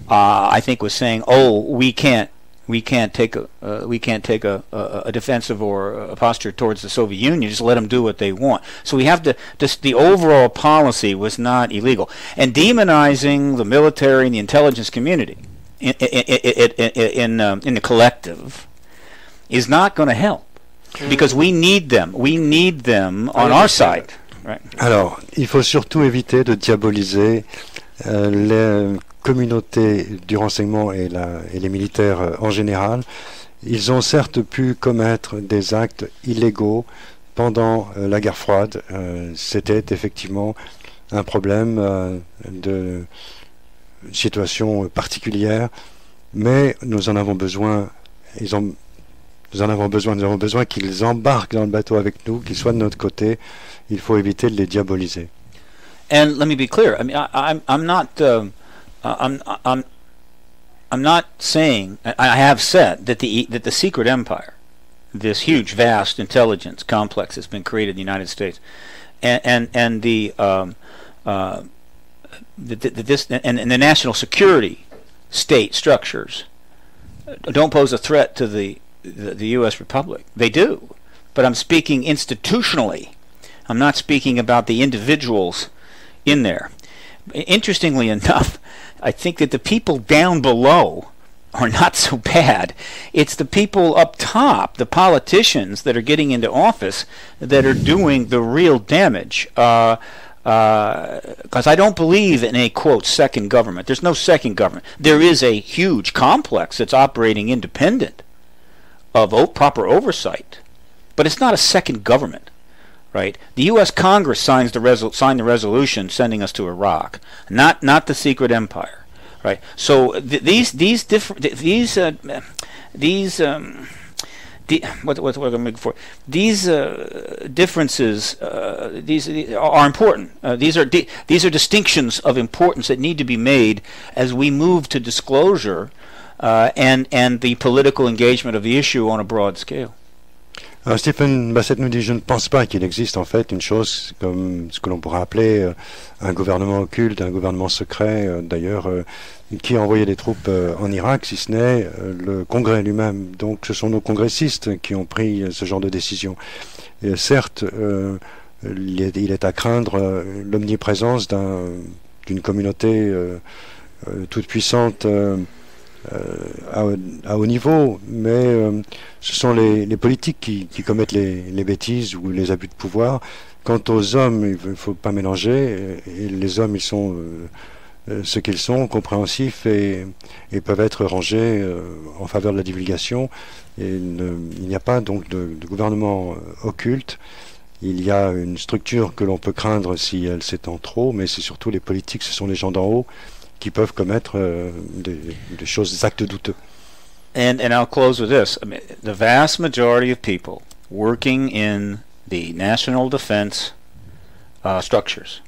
I think, was saying, "Oh, we can't take a defensive or a posture towards the Soviet Union. Just let them do what they want." So we have to. The overall policy was not illegal, and demonizing the military and the intelligence community in the collective is not going to help because we need them. We need them on our side. Right. Alors, il faut surtout éviter de diaboliser les communauté du renseignement et les militaires en général, ils ont certes pu commettre des actes illégaux pendant la guerre froide. C'était effectivement un problème de situation particulière, mais nous en avons besoin. Nous avons besoin qu'ils embarquent dans le bateau avec nous, qu'ils soient de notre côté. Il faut éviter de les diaboliser. And let me be clear. I mean, I'm not saying. I have said that the secret empire, this huge, vast intelligence complex, has been created in the United States, and the national security state structures don't pose a threat to the U.S. Republic. They do, but I'm speaking institutionally. I'm not speaking about the individuals in there. Interestingly enough, I think that the people down below are not so bad. It's the people up top, the politicians that are getting into office, that are doing the real damage. Because I don't believe in a, quote, second government. There's no second government. There is a huge complex that's operating independent of proper oversight. But it's not a second government. Right? The U.S. Congress signed the resolution sending us to Iraq, not the secret empire. Right? So these differences are important. These are distinctions of importance that need to be made as we move to disclosure and the political engagement of the issue on a broad scale. Alors Stephen Bassett nous dit: je ne pense pas qu'il existe en fait une chose comme ce que l'on pourrait appeler un gouvernement occulte, un gouvernement secret, d'ailleurs, qui a envoyé des troupes en Irak, si ce n'est le Congrès lui-même. Donc ce sont nos congressistes qui ont pris ce genre de décision. Et certes, il est à craindre l'omniprésence d'une communauté toute puissante à haut niveau, mais ce sont les politiques qui commettent les bêtises ou les abus de pouvoir. Quant aux hommes, il ne faut pas mélanger, et les hommes, ils sont ce qu'ils sont, compréhensifs, et peuvent être rangés en faveur de la divulgation. Et il n'y a pas donc de gouvernement occulte. Il y a une structure que l'on peut craindre si elle s'étend trop, mais c'est surtout les politiques, ce sont les gens d'en haut qui peuvent commettre des choses, des actes douteux. And I'll close with this. I mean, the vast majority of people working in the national defense structures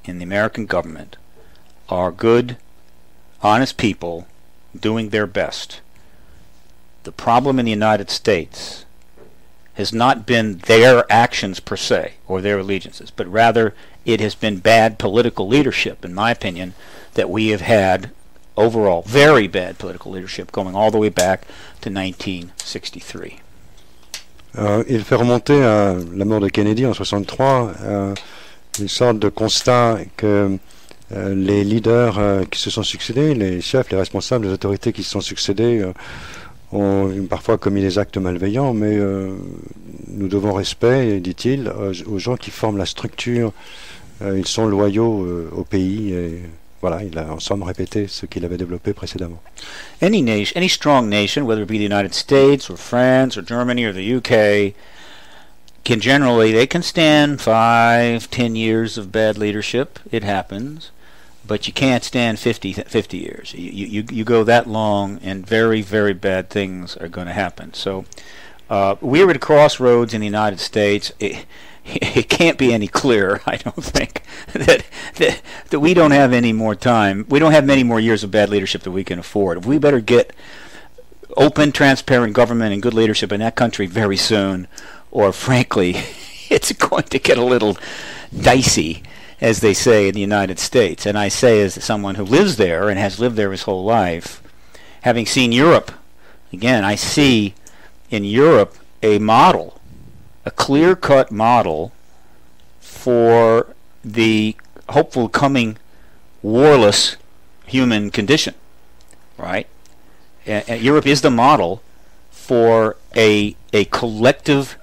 in the American government are good, honest people doing their best. The problem in the United States has not been their actions per se or their allegiances, but rather it has been bad political leadership, in my opinion, that we have had overall very bad political leadership going all the way back to 1963. Il fait remonter à la mort de Kennedy en 63 une sorte de constat que les leaders qui se sont succédés, les chefs, les responsables, les autorités qui se sont succédés ont parfois commis des actes malveillants, mais nous devons respect, dit-il, aux gens qui forment la structure. Ils sont loyaux au pays, et voilà, il a en somme répété ce qu'il avait développé précédemment. Any nation, any strong nation, whether it be the United States or France or Germany or the UK, can generally, they can stand 5-10 years of bad leadership. It happens. But you can't stand 50 years. You go that long, and very, very bad things are going to happen. So we're at a crossroads in the United States. It can't be any clearer, I don't think, that we don't have any more time. We don't have many more years of bad leadership that we can afford. We better get open, transparent government and good leadership in that country very soon, or frankly, it's going to get a little dicey, as they say in the United States. And I say, as someone who lives there and has lived there his whole life, having seen Europe, again, I see in Europe a model, a clear-cut model for the hopeful coming warless human condition, right? Europe is the model for a collective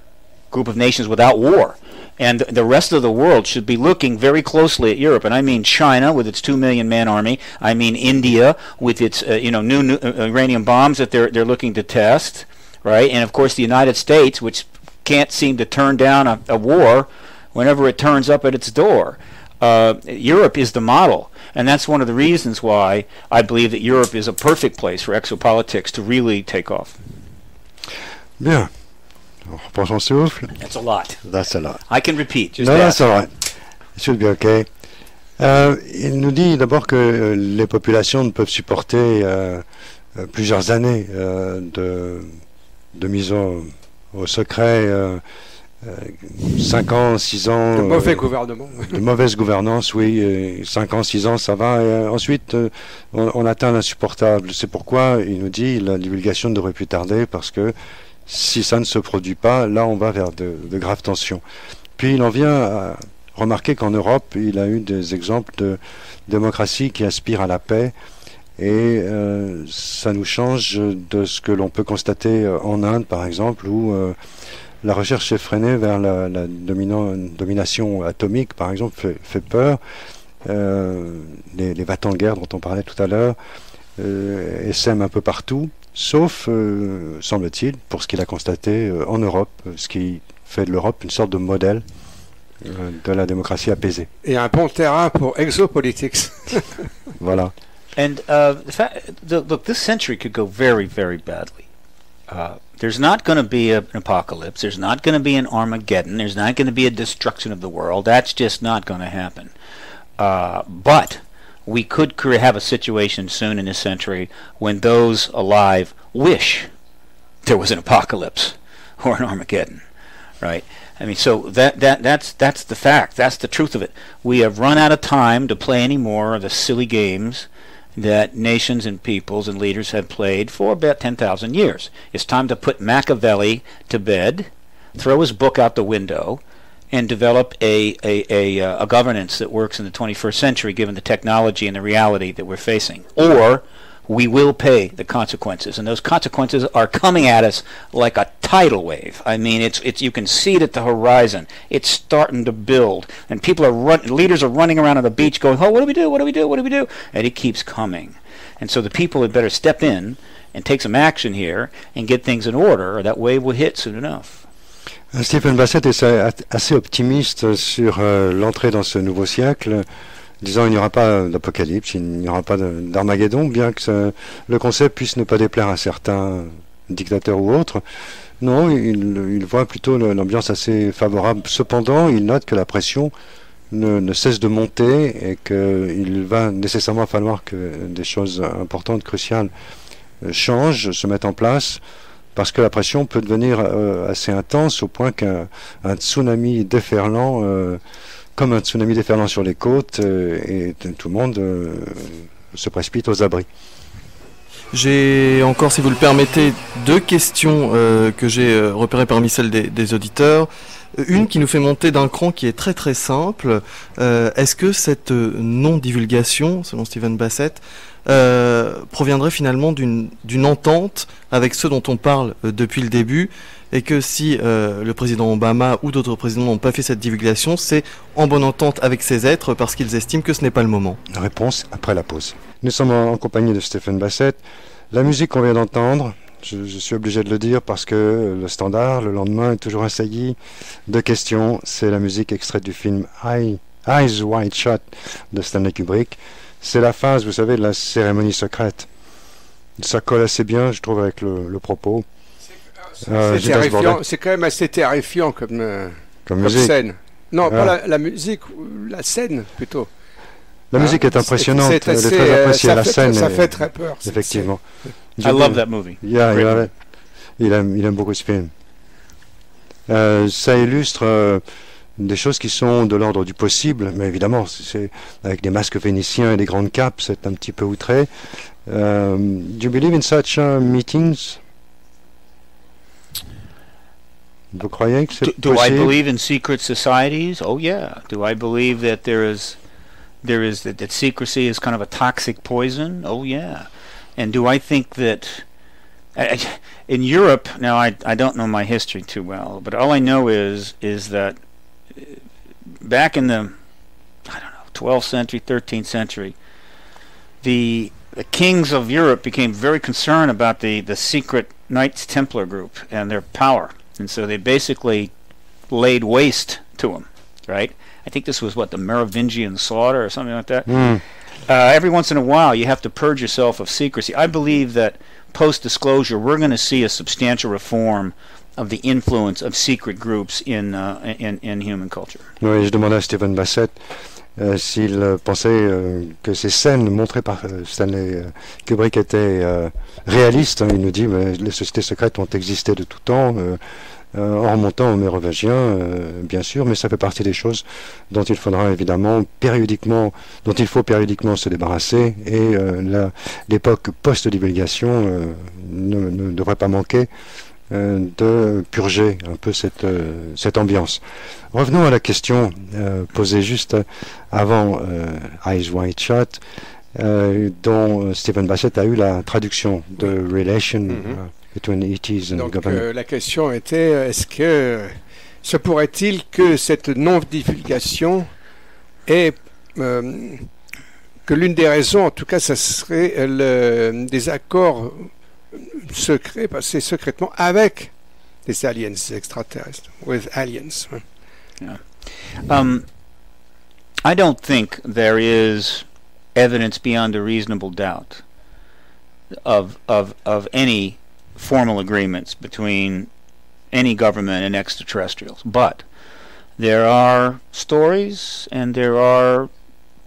group of nations without war. And the rest of the world should be looking very closely at Europe. And I mean China with its 2 million man army. I mean India with its new uranium bombs that they're looking to test, right? And of course the United States, which can't seem to turn down a war whenever it turns up at its door. Europe is the model. And that's one of the reasons why I believe that Europe is a perfect place for exopolitics to really take off. Bien. On reprend son souffle. That's a lot. That's a lot. I can repeat. Just No, ask. that's all right. It should be okay. Il nous dit d'abord que les populations ne peuvent supporter plusieurs années de mise au secret, 5 ans, 6 ans... De mauvais gouvernement. De mauvaise gouvernance, oui. 5 ans, 6 ans, ça va. Et ensuite, on atteint l'insupportable. C'est pourquoi, il nous dit, la divulgation ne devrait plus tarder, parce que si ça ne se produit pas, là, on va vers de graves tensions. Puis, il en vient à remarquer qu'en Europe, il a eu des exemples de démocratie qui aspirent à la paix. Et ça nous change de ce que l'on peut constater en Inde, par exemple, où la recherche effrénée vers la domination atomique, par exemple, fait peur. Les va-t-en guerre dont on parlait tout à l'heure essaiment un peu partout, sauf, semble-t-il, pour ce qu'il a constaté en Europe, ce qui fait de l'Europe une sorte de modèle de la démocratie apaisée. Et un bon terrain pour exopolitics. Voilà. And look, this century could go very, very badly. There's not going to be an apocalypse. There's not going to be an Armageddon. There's not going to be a destruction of the world. That's just not going to happen. But we could have a situation soon in this century when those alive wish there was an apocalypse or an Armageddon, right? I mean, so that's the fact. That's the truth of it. We have run out of time to play any more of the silly games that nations and peoples and leaders have played for about 10,000 years. It's time to put Machiavelli to bed, throw his book out the window, and develop a governance that works in the 21st century given the technology and the reality that we're facing. Or we will pay the consequences, and those consequences are coming at us like a tidal wave. I mean, it's you can see it at the horizon. It's starting to build, and leaders are running around on the beach going, "Oh, what do we do? What do we do? What do we do?" And it keeps coming, and so the people had better step in and take some action here and get things in order, or that wave will hit soon enough. Stephen Bassett est assez optimiste sur l'entrée dans ce nouveau siècle, disant il n'y aura pas d'apocalypse, il n'y aura pas d'Armageddon, bien que le concept puisse ne pas déplaire à certains dictateurs ou autres. Non, il voit plutôt l'ambiance assez favorable. Cependant, il note que la pression ne cesse de monter et qu'il va nécessairement falloir que des choses importantes, cruciales, changent, se mettent en place, parce que la pression peut devenir assez intense au point qu'un tsunami déferlant... comme un tsunami déferlant sur les côtes, et tout le monde se précipite aux abris. J'ai encore, si vous le permettez, 2 questions que j'ai repérées parmi celles des auditeurs. Une qui nous fait monter d'un cran qui est très très simple. Est-ce que cette non-divulgation, selon Stephen Bassett, proviendrait finalement d'une entente avec ceux dont on parle depuis le début, et que si le président Obama ou d'autres présidents n'ont pas fait cette divulgation, c'est en bonne entente avec ces êtres parce qu'ils estiment que ce n'est pas le moment? Réponse après la pause. Nous sommes en compagnie de Stephen Bassett. La musique qu'on vient d'entendre, je suis obligé de le dire parce que le standard, le lendemain, est toujours assailli de questions. C'est la musique extraite du film Eyes Wide Shut de Stanley Kubrick. C'est la phase, vous savez, de la cérémonie secrète. Ça colle assez bien, je trouve, avec le propos. C'est quand même assez terrifiant comme scène. Non, pas la musique, la scène plutôt. La musique est impressionnante, elle est très appréciée. La scène, ça fait très peur. Effectivement. I love that movie. Yeah, il aime beaucoup ce film. Ça illustre des choses qui sont de l'ordre du possible, mais évidemment, c'est avec des masques vénitiens et des grandes capes, c'est un petit peu outré. Do you believe in such meetings? Vous croyez que c'est possible? Do I believe in secret societies? Oh yeah. Do I believe that that secrecy is kind of a toxic poison? Oh yeah. And do I think that in Europe, now I don't know my history too well, but all I know is that back in the, I don't know, 12th century, 13th century, the kings of Europe became very concerned about the secret Knights Templar group and their power. And so they basically laid waste to them, right? I think this was, what, the Merovingian slaughter or something like that? Every once in a while, you have to purge yourself of secrecy. I believe that post-disclosure, we're going to see a substantial reform of the influence of secret groups in human culture. Oui, je demandais à Stephen Bassett s'il pensait que ces scènes montrées par Stanley Kubrick étaient réalistes. Il nous dit que les sociétés secrètes ont existé de tout temps, en remontant aux Mérovingiens, bien sûr, mais ça fait partie des choses dont il faudra évidemment dont il faut périodiquement se débarrasser, et l'époque post-divulgation ne devrait pas manquer de purger un peu cette ambiance. Revenons à la question posée juste avant Eyes Wide Shut, dont Stephen Bassett a eu la traduction de Relation between ETs and Government. La question était, est-ce que se pourrait-il que cette non-divulgation est que l'une des raisons, en tout cas, ça serait des accords secrets, passés secrètement avec des aliens extraterrestres, with aliens. Yeah. I don't think there is evidence beyond a reasonable doubt of any formal agreements between any government and extraterrestrials, but there are stories and there are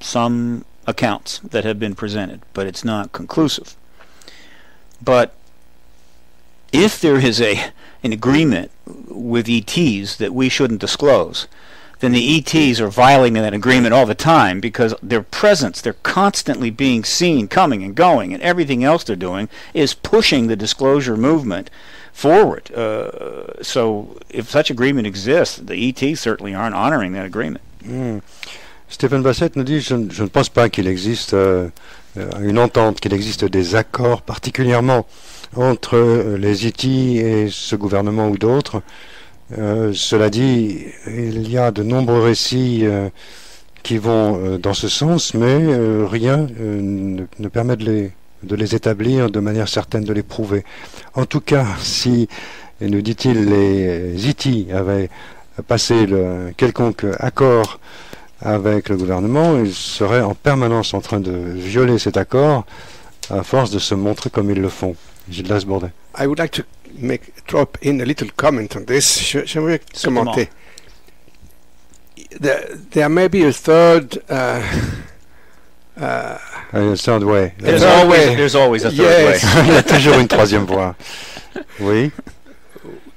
some accounts that have been presented, but it's not conclusive. But if there is an agreement with ETs that we shouldn't disclose, then the ETs are violating that agreement all the time, because their presence, they're constantly being seen coming and going, and everything else they're doing is pushing the disclosure movement forward. So if such agreement exists, the ETs certainly aren't honoring that agreement. Stephen Bassett nous dit, je ne pense pas qu'il existe une entente, qu'il existe des accords particulièrement entre les ET et ce gouvernement ou d'autres. Cela dit, il y a de nombreux récits qui vont dans ce sens, mais rien ne permet de les établir de manière certaine, de les prouver. En tout cas, si, nous dit-il, les ET avaient passé quelconque accord avec le gouvernement, ils seraient en permanence en train de violer cet accord à force de se montrer comme ils le font. Gildas Bourdet. I would like to drop in a little comment on this. J'aimerais commenter. There may be a third third way. There's always a third way. Il y a toujours une troisième voie. Oui.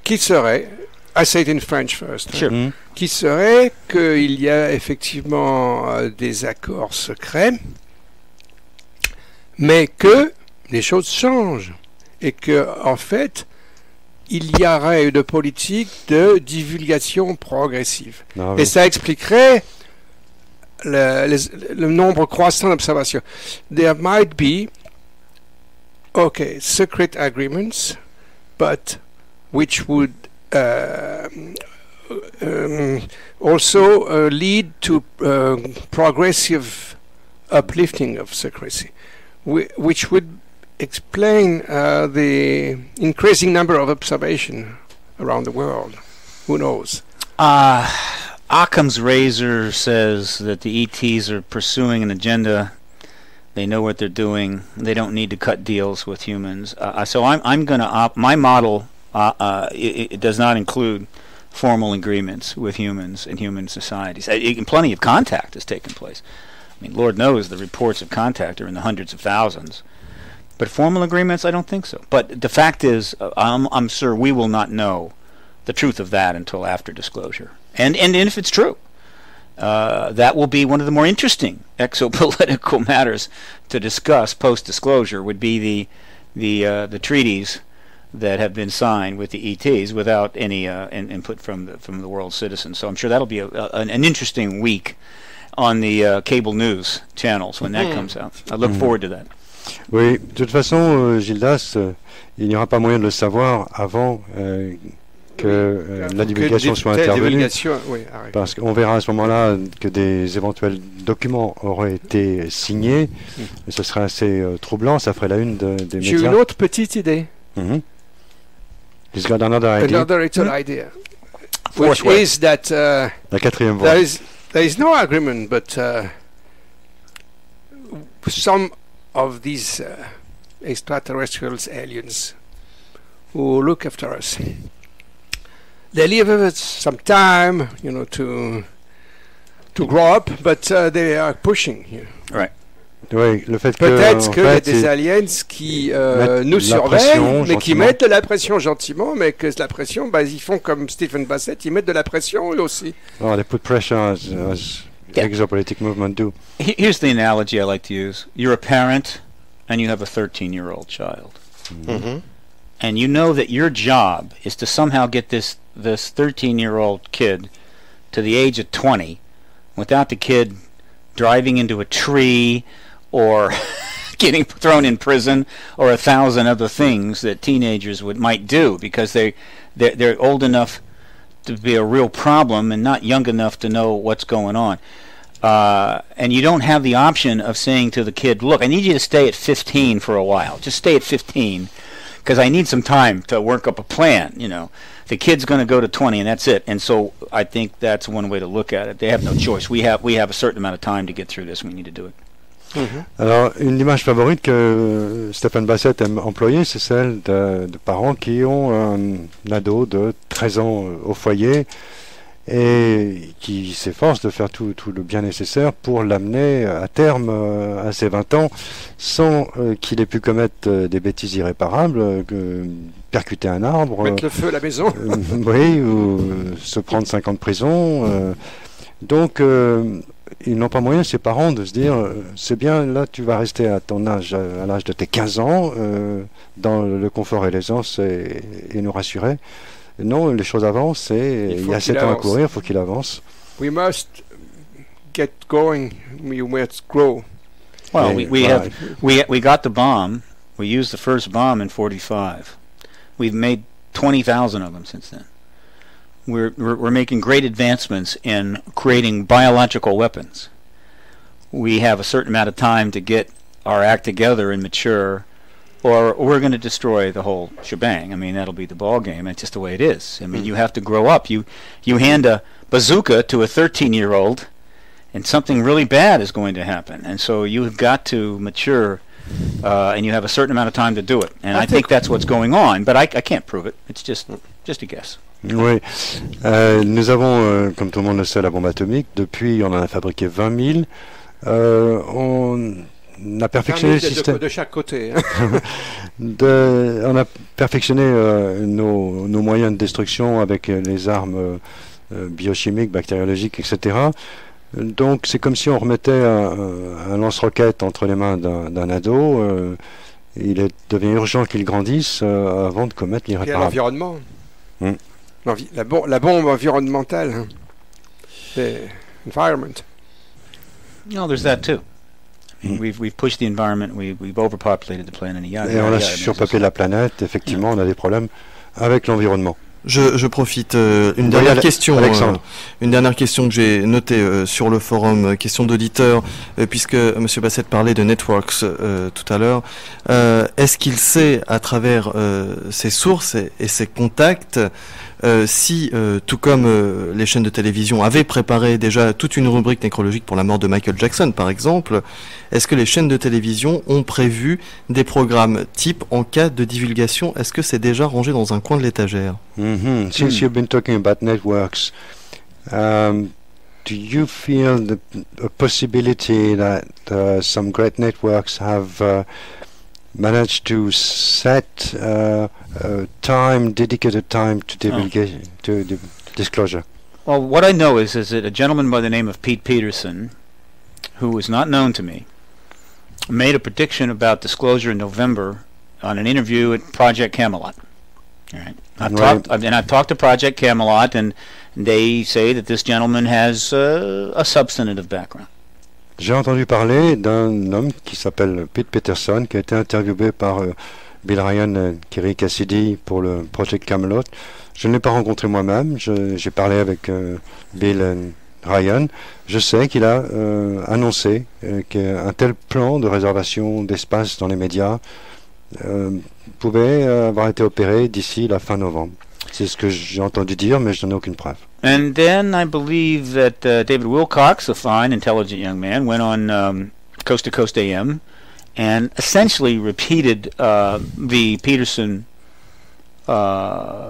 Qui serait, I say it in French first, Sure. Qui serait qu'il y a effectivement des accords secrets, mais que les choses changent, et que en fait il y aurait une politique de divulgation progressive. Ah, et oui. ça expliquerait le nombre croissant d'observations. There might be secret agreements, but which would also lead to progressive uplifting of secrecy, which would explain the increasing number of observations around the world. Who knows? Occam's razor says that the ETs are pursuing an agenda. They know what they're doing. They don't need to cut deals with humans. So I'm going to my model. It does not include formal agreements with humans and human societies. Plenty of contact has taken place. I mean, Lord knows the reports of contact are in the hundreds of thousands. But formal agreements, I don't think so. But the fact is, I'm sure we will not know the truth of that until after disclosure. And if it's true, that will be one of the more interesting exopolitical matters to discuss post-disclosure. Would be the treaties that have been signed with the ETs without any input from the world's citizens. So I'm sure that'll be an interesting week on the cable news channels when that comes out. I look forward to that. Oui, de toute façon, Gildas, il n'y aura pas moyen de le savoir avant que la divulgation soit intervenue, parce qu'on verra à ce moment-là que des éventuels documents auraient été signés, et ce serait assez troublant, ça ferait la une des médias. J'ai une autre petite idée. He's got another idea. Another idea, which is that la quatrième voie. There is no agreement, but some of these extraterrestrials, aliens, who look after us, they live with us some time, you know, to grow up, but they are pushing you. Right. Oui, le fait peut-être qu'il y a des aliens qui nous surveillent, mais qui mettent de la pression gentiment, mais que la pression, ils font comme Stephen Bassett, ils mettent de la pression eux aussi. Oh, they put pressure as exopolitic movement do. Here's the analogy I like to use. You're a parent and you have a 13-year-old child. And you know that your job is to somehow get this 13-year-old kid to the age of 20 without the kid driving into a tree or getting thrown in prison or 1,000 other things that teenagers might do, because they're old enough to be a real problem and not young enough to know what's going on. And you don't have the option of saying to the kid, look, I need you to stay at 15 for a while. Just stay at 15 because I need some time to work up a plan, you know. The kid's going to go to 20 and that's it. And so I think that's one way to look at it. They have no choice. We have a certain amount of time to get through this. We need to do it. Alors, une image favorite que Stephen Bassett aime employer, c'est celle de parents qui ont un ado de 13 ans au foyer et qui s'efforcent de faire tout le bien nécessaire pour l'amener à terme à ses 20 ans sans qu'il ait pu commettre des bêtises irréparables, percuter un arbre, mettre le feu à la maison, oui, ou se prendre 5 ans de prison. Donc, ils n'ont pas moyen, ces parents, de se dire c'est bien, là tu vas rester à ton âge, à l'âge de tes 15 ans, dans le confort et l'aisance et nous rassurer. Non, les choses avancent et il y a 7 ans à courir, il faut qu'il avance. We must get going, we must grow. Well, we got the bomb. We used the first bomb in 45. We've made 20,000 of them since then. We're making great advancements in creating biological weapons. We have a certain amount of time to get our act together and mature, or we're going to destroy the whole shebang. I mean, that'll be the ball game. It's just the way it is. I mean, you have to grow up. You hand a bazooka to a 13-year-old, and something really bad is going to happen. And so you've got to mature, and you have a certain amount of time to do it. And I think that's what's going on, but I can't prove it. It's just a guess. Oui, nous avons, comme tout le monde le sait, la bombe atomique. Depuis, on en a fabriqué 20 000. On a perfectionné le système. De chaque côté. On a perfectionné nos moyens de destruction avec les armes biochimiques, bactériologiques, etc. Donc, c'est comme si on remettait un lance-roquette entre les mains d'un ado. Il devient urgent qu'il grandisse avant de commettre l'irréparable. L'environnement. La bombe environnementale. The environment. No, there's that too. I mean, we've pushed the environment. We've overpopulated the planet. Et on a surpeuplé la planète. Effectivement, on a des problèmes avec l'environnement. Je profite une dernière question, une dernière question que j'ai notée sur le forum, question d'auditeur, puisque Monsieur Bassett parlait de networks tout à l'heure. Est-ce qu'il sait, à travers ses sources et ses contacts, si, tout comme les chaînes de télévision avaient préparé déjà toute une rubrique nécrologique pour la mort de Michael Jackson, par exemple, est-ce que les chaînes de télévision ont prévu des programmes type en cas de divulgation? Est-ce que c'est déjà rangé dans un coin de l'étagère? Since you've been talking about networks, do you feel a possibility that some great networks have managed to set dedicated time to divulgation, to disclosure? Well, what I know is that a gentleman by the name of Pete Peterson, who is not known to me, made a prediction about disclosure in November on an interview at Project Camelot. All right. I've talked to Project Camelot, and they say that this gentleman has a substantive background. J'ai entendu parler d'un homme qui s'appelle Pete Peterson, qui a été interviewé par Bill Ryan et Kerry Cassidy pour le Project Camelot. Je ne l'ai pas rencontré moi-même, j'ai parlé avec Bill et Ryan. Je sais qu'il a annoncé qu'un tel plan de réservation d'espace dans les médias pouvait avoir été opéré d'ici la fin novembre. C'est ce que j'ai entendu dire, mais je n'en ai aucune preuve. And then I believe that David Wilcox, a fine, intelligent young man, went on Coast to Coast AM and essentially repeated the Peterson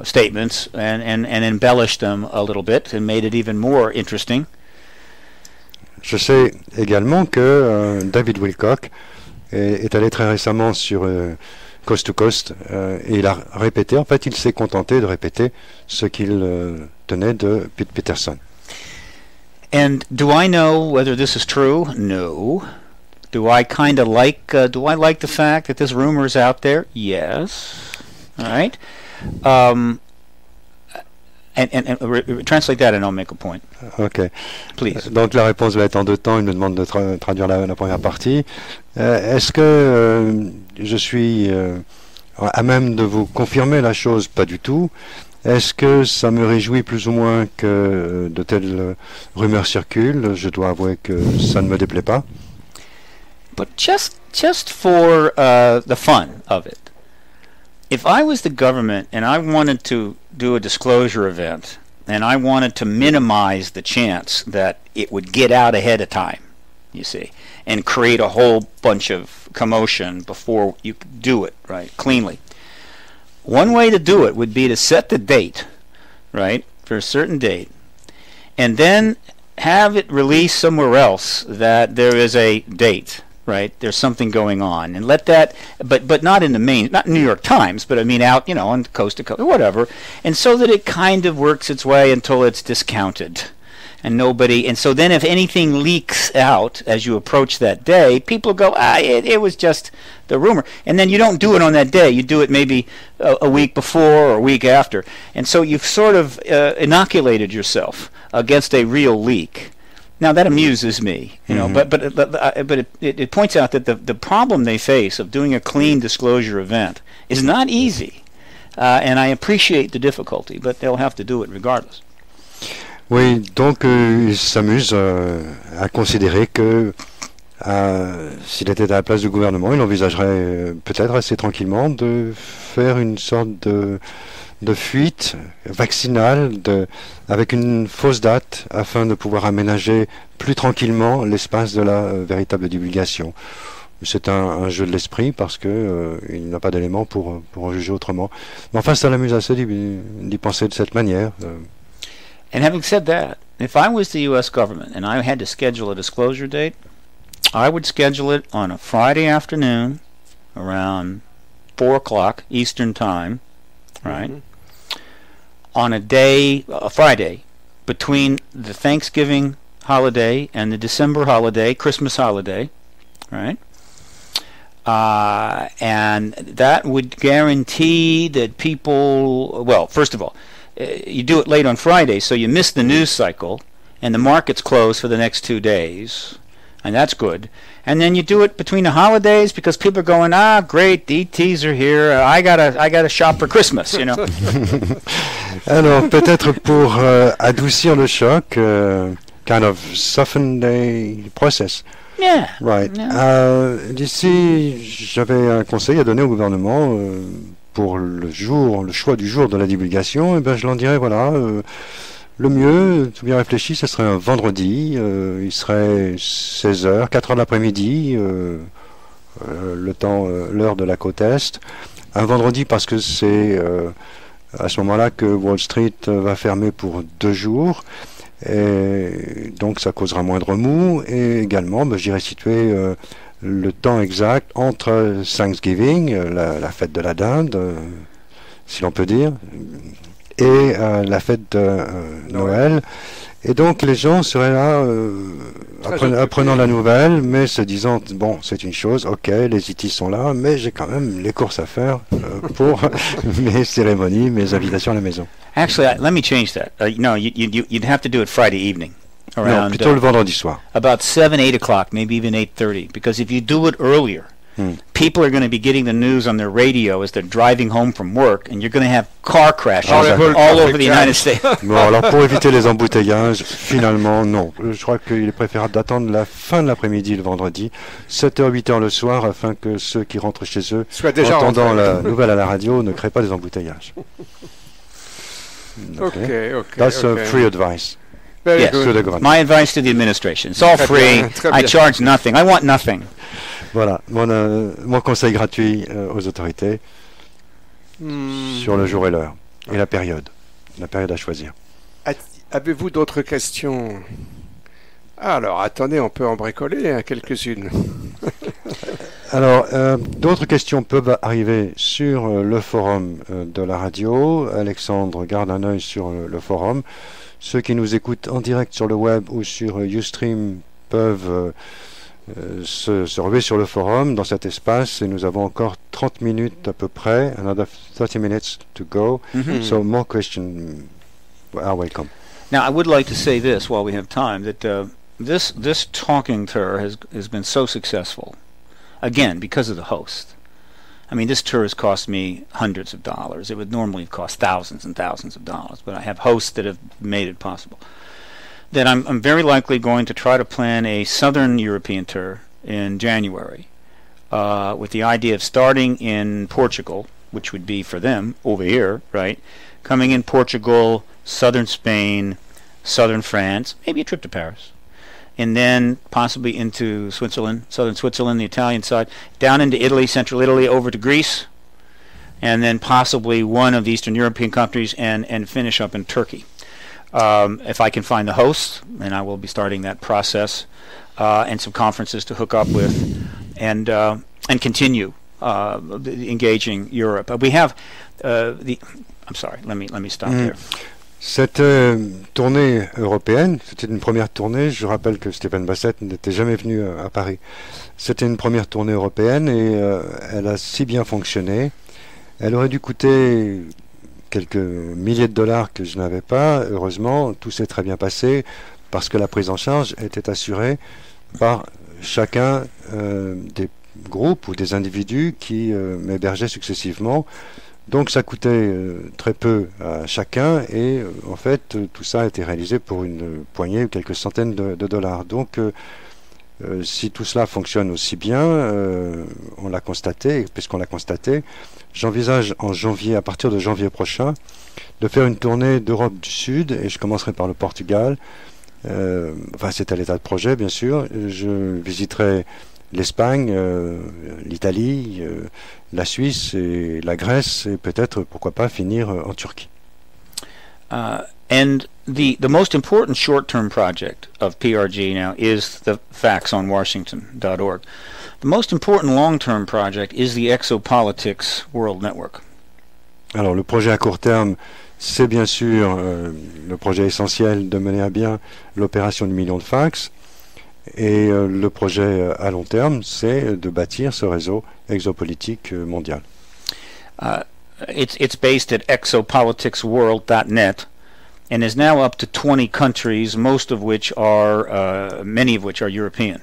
statements and embellished them a little bit and made it even more interesting. Je sais également que David Wilcock est allé très récemment sur Coast to Coast et il a répété, en fait il s'est contenté de répéter ce qu'il tenait de Pete Peterson. And do I know whether this is true? No. Do I kind of like the fact that this rumor is out there? Yes. All right. And translate that and I'll make a point. Ok. Please. Donc la réponse va être en deux temps. Il me demande de traduire la première partie. Est-ce que je suis à même de vous confirmer la chose? Pas du tout. Est-ce que ça me réjouit plus ou moins que de telles rumeurs circulent? Je dois avouer que ça ne me déplaît pas. But just for the fun of it, if I was the government and I wanted to do a disclosure event and I wanted to minimize the chance that it would get out ahead of time, you see, and create a whole bunch of commotion before you could do it, right, cleanly. One way to do it would be to set the date, right, for a certain date, and then have it released somewhere else that there is a date, right? There's something going on, and let that, but not in the main, not New York Times, but I mean out, you know, on coast to coast, or whatever, and so that it kind of works its way until it's discounted. And so then if anything leaks out as you approach that day, people go, it was just the rumor. And then you don't do it on that day. You do it maybe a week before or a week after. And so you've sort of inoculated yourself against a real leak. Now that amuses me, you know, but it points out that the problem they face of doing a clean disclosure event is not easy. And I appreciate the difficulty, but they'll have to do it regardless. Oui, donc il s'amuse à considérer que s'il était à la place du gouvernement, il envisagerait peut-être assez tranquillement de faire une sorte de fuite vaccinale avec une fausse date afin de pouvoir aménager plus tranquillement l'espace de la véritable divulgation. C'est un jeu de l'esprit parce que il n'a pas d'éléments pour en juger autrement. Mais enfin, ça l'amuse assez d'y penser de cette manière. And having said that, if I was the U.S. government and I had to schedule a disclosure date, I would schedule it on a Friday afternoon around 4 o'clock Eastern Time, right? Mm-hmm. On a Friday, between the Thanksgiving holiday and the December holiday, Christmas holiday, right? And that would guarantee that people, well, first of all, you do it late on Friday, so you miss the news cycle, and the market's closed for the next 2 days, and that's good. And then you do it between the holidays because people are going, great, the ETs are here. I gotta shop for Christmas, you know. Alors peut-être pour adoucir le choc, kind of soften the process. Yeah. Right. Yeah. D'ici, j'avais un conseil à donner au gouvernement. Pour le choix du jour de la divulgation, je leur dirais, voilà, le mieux, tout bien réfléchi, ce serait un vendredi, il serait 16h, 4h de l'après-midi, l'heure de la côte Est. Un vendredi parce que c'est à ce moment-là que Wall Street va fermer pour 2 jours, et donc ça causera moins de remous, et également, j'irais situer le temps exact entre Thanksgiving, la fête de la dinde, si l'on peut dire, et la fête de Noël. Et donc les gens seraient là apprenant la nouvelle, mais se disant, bon, c'est une chose, ok, les ET sont là, mais j'ai quand même les courses à faire pour mes cérémonies, mes invitations à la maison. Actually, let me change that. You'd have to do it Friday evening. Non, plutôt le vendredi soir. About 7, 8 o'clock, maybe even 8:30. Because if you do it earlier, People are going to be getting the news on their radio as they're driving home from work, and you're going to have car crashes all over the United States. Bon, alors pour éviter les embouteillages, finalement, non. Je crois qu'il est préférable d'attendre la fin de l'après-midi le vendredi, 7h, 8h le soir, afin que ceux qui rentrent chez eux, entendant la nouvelle à la radio, ne créent pas des embouteillages. Okay. That's free advice. Very Yes. good. My advice to the administration. It's all Très free. bien, très I bien. charge nothing. I want nothing. Voilà, mon conseil gratuit aux autorités sur le jour et l'heure et la période à choisir. Avez-vous d'autres questions? Alors, attendez, on peut en bricoler quelques-unes. Alors, d'autres questions peuvent arriver sur le forum de la radio. Alexandre garde un œil sur le forum. Ceux qui nous écoutent en direct sur le web ou sur Ustream peuvent se ruer sur le forum dans cet espace, et nous avons encore 30 minutes à peu près, another 30 minutes to go. So more questions are welcome. Now, I would like to say this while we have time, that this talking tour has been so successful, again, because of the host. I mean, this tour has cost me hundreds of dollars. It would normally cost thousands and thousands of dollars, but I have hosts that have made it possible. That I'm very likely going to try to plan a southern European tour in January, with the idea of starting in Portugal, which would be for them over here, right? Coming in Portugal, southern Spain, southern France, maybe a trip to Paris, and then possibly into Switzerland, southern Switzerland, the Italian side, down into Italy, central Italy, over to Greece, and then possibly one of the Eastern European countries, and finish up in Turkey. If I can find the host, and I will be starting that process, and some conferences to hook up with, and continue engaging Europe. We have I'm sorry. Let me stop there. Cette tournée européenne, c'était une première tournée. Je rappelle que Stephen Bassett n'était jamais venu à Paris. C'était une première tournée européenne, et elle a si bien fonctionné. Elle aurait dû coûter quelques milliers de dollars que je n'avais pas. Heureusement, tout s'est très bien passé parce que la prise en charge était assurée par chacun des groupes ou des individus qui m'hébergeaient successivement. Donc ça coûtait très peu à chacun, et en fait tout ça a été réalisé pour une poignée ou quelques centaines de dollars. Donc si tout cela fonctionne aussi bien, on l'a constaté, et puisqu'on l'a constaté, j'envisage à partir de janvier prochain, de faire une tournée d'Europe du Sud, et je commencerai par le Portugal. C'est à l'état de projet, bien sûr. Je visiterai l'Espagne, l'Italie, la Suisse et la Grèce, et peut-être, pourquoi pas, finir en Turquie. And the most important short-term project of PRG now is the factsonwashington.org. The most important long-term project is the Exopolitics World Network. Alors, le projet à court terme, c'est bien sûr le projet essentiel de mener à bien l'opération du million de fax. Et le projet à long terme, c'est de bâtir ce réseau exopolitique mondial. It's based at exopoliticsworld.net and is now up to 20 countries, many of which are European.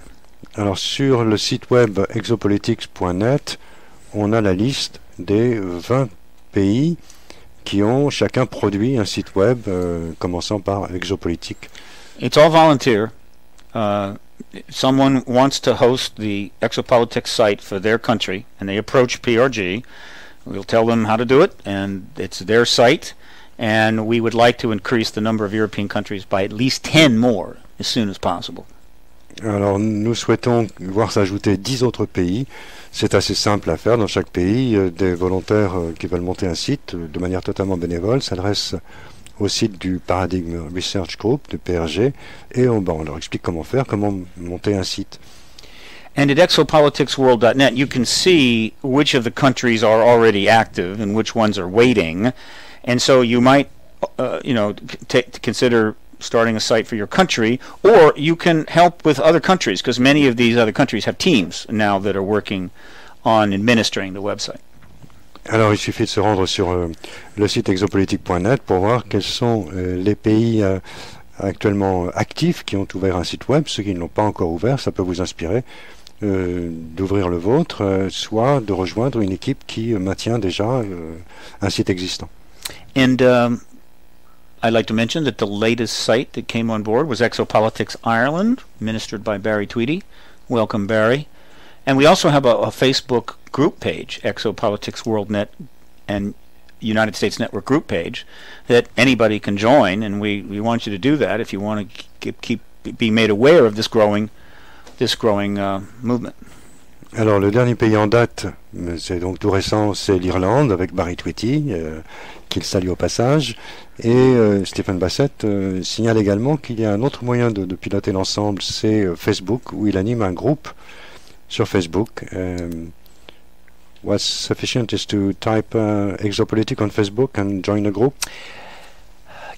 Alors sur le site web exopolitics.net, on a la liste des 20 pays qui ont chacun produit un site web, commençant par Exopolitique. It's all volunteer. Someone wants to host the Exopolitics site for their country, and they approach PRG. We'll tell them how to do it, and it's their site, and we would like to increase the number of European countries by at least 10 more as soon as possible. Alors nous souhaitons voir s'ajouter 10 autres pays. C'est assez simple à faire. Dans chaque pays, des volontaires qui veulent monter un site de manière totalement bénévole s'adressent au site du Paradigm Research Group, de PRG, et on leur explique comment faire, comment monter un site. And at exopoliticsworld.net, you can see which of the countries are already active and which ones are waiting. And so you might, consider starting a site for your country, or you can help with other countries, because many of these other countries have teams now that are working on administering the website. Alors il suffit de se rendre sur le site exopolitique.net pour voir quels sont les pays actuellement actifs qui ont ouvert un site web. Ceux qui ne l'ont pas encore ouvert, ça peut vous inspirer. d'ouvrir le vôtre, soit de rejoindre une équipe qui maintient déjà un site existant. And I'd like to mention that the latest site that came on board was Exopolitics Ireland, ministered by Barry Tweedy. Welcome, Barry. And we also have a Facebook group page, Exopolitics WorldNet and United States Network group page, that anybody can join, and we want you to do that if you want to be made aware of this growing movement. Alors le dernier pays en date, c'est donc tout récent, c'est l'Irlande avec Barry Tweety, qu'il salue au passage, et Stephen Bassett signale également qu'il y a un autre moyen de piloter l'ensemble, c'est Facebook, où il anime un groupe sur Facebook. What's sufficient is to type Exopolitik on Facebook and join the group?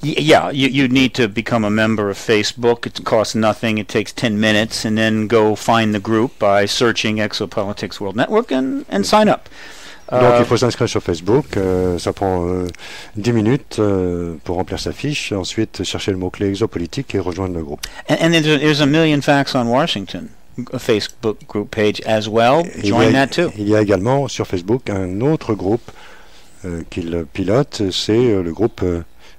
Yeah, you need to become a member of Facebook. It costs nothing. It takes 10 minutes, and then go find the group by searching Exopolitics World Network and sign up. Donc il faut s'inscrire sur Facebook, ça prend 10 minutes pour remplir sa fiche, ensuite chercher le mot-clé Exopolitik et rejoindre le groupe. And there's a Million Facts on Washington, a Facebook group page as well. Join that too. Il y a également sur Facebook un autre groupe qu'il pilote, c'est le groupe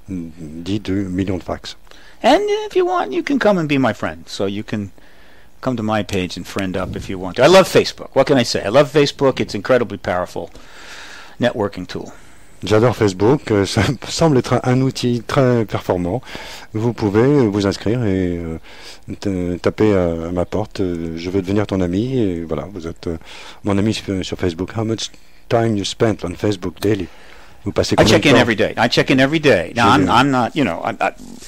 dit de Million Facts. And if you want, you can come and be my friend. So you can come to my page and friend up if you want to. I love Facebook. What can I say? I love Facebook. It's incredibly powerful networking tool. J'adore Facebook. Ça semble être un outil très performant. Vous pouvez vous inscrire et taper à ma porte. Je veux devenir ton ami. Et voilà, vous êtes mon ami sur Facebook. How much time you spent on Facebook daily? Vous passez I combien check de in temps? every day. I check in every day. Now I'm not,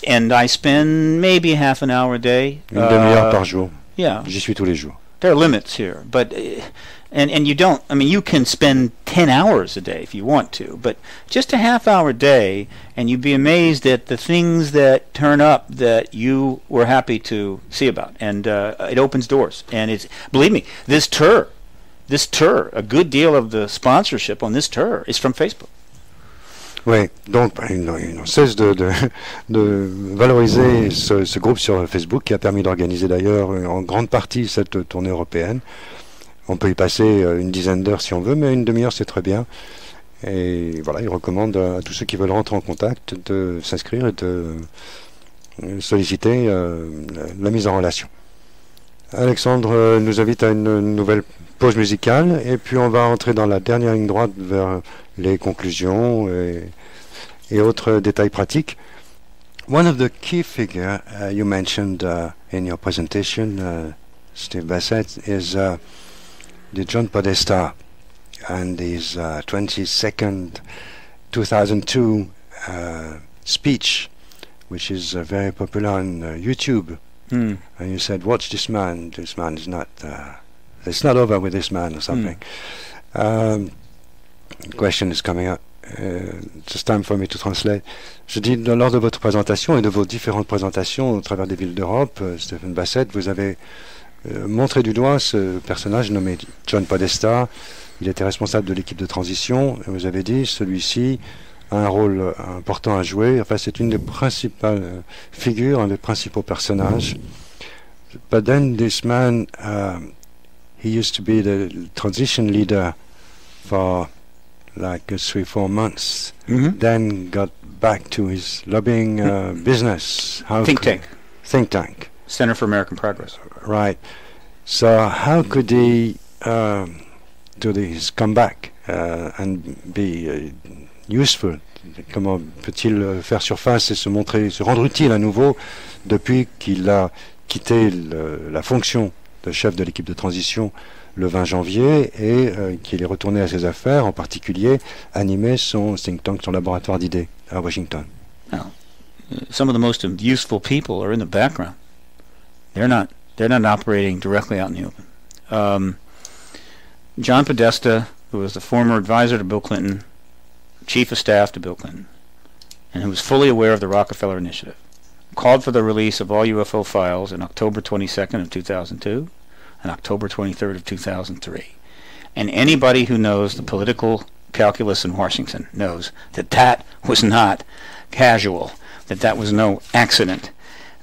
and I spend maybe half an hour a day. Une demi-heure par jour. Yeah. J'y suis tous les jours. There are limits here, but and you don't. I mean, you can spend 10 hours a day if you want to, but just a half hour a day, and you'd be amazed at the things that turn up that you were happy to see about, and it opens doors. And it's, believe me, this tour, a good deal of the sponsorship on this tour is from Facebook. Oui, donc il ne cesse de valoriser ce groupe sur Facebook qui a permis d'organiser d'ailleurs en grande partie cette tournée européenne. On peut y passer une dizaine d'heures si on veut, mais une demi-heure c'est très bien. Et voilà, il recommande à tous ceux qui veulent rentrer en contact de s'inscrire et de solliciter la mise en relation. Alexandre nous invite à une nouvelle pause musicale et puis on va entrer dans la dernière ligne droite vers les conclusions et autres détails pratiques. One of the key figures you mentioned in your presentation, Steve Bassett, is the John Podesta and his 22nd 2002 speech, which is very popular on YouTube. And you said, watch this man is not, it's not over with this man or something. Question is coming up. It's time for me to translate. Je dis, lors de votre présentation et de vos différentes présentations au travers des villes d'Europe, Stephen Bassett, vous avez montré du doigt ce personnage nommé John Podesta. Il était responsable de l'équipe de transition. Et vous avez dit, celui-ci a un rôle important à jouer. Enfin, c'est une des principales figures, un des principaux personnages. But then this man, he used to be the transition leader for like 3-4 months, then got back to his lobbying business. Think tank. Center for American Progress. Right. So how could he do this comeback and be useful? Comment peut-il faire surface et se rendre utile à nouveau depuis qu'il a quitté la fonction de chef de l'équipe de transition le 20 janvier et qu'il est retourné à ses affaires, en particulier animer son think tank, son laboratoire d'idées à Washington. Now, some of the most useful people are in the background. They're not operating directly out in the open. John Podesta, who was the former advisor to Bill Clinton, chief of staff to Bill Clinton, and who was fully aware of the Rockefeller Initiative, called for the release of all UFO files in October 22nd of 2002 and October 23rd of 2003. And anybody who knows the political calculus in Washington knows that that was not casual, that was no accident,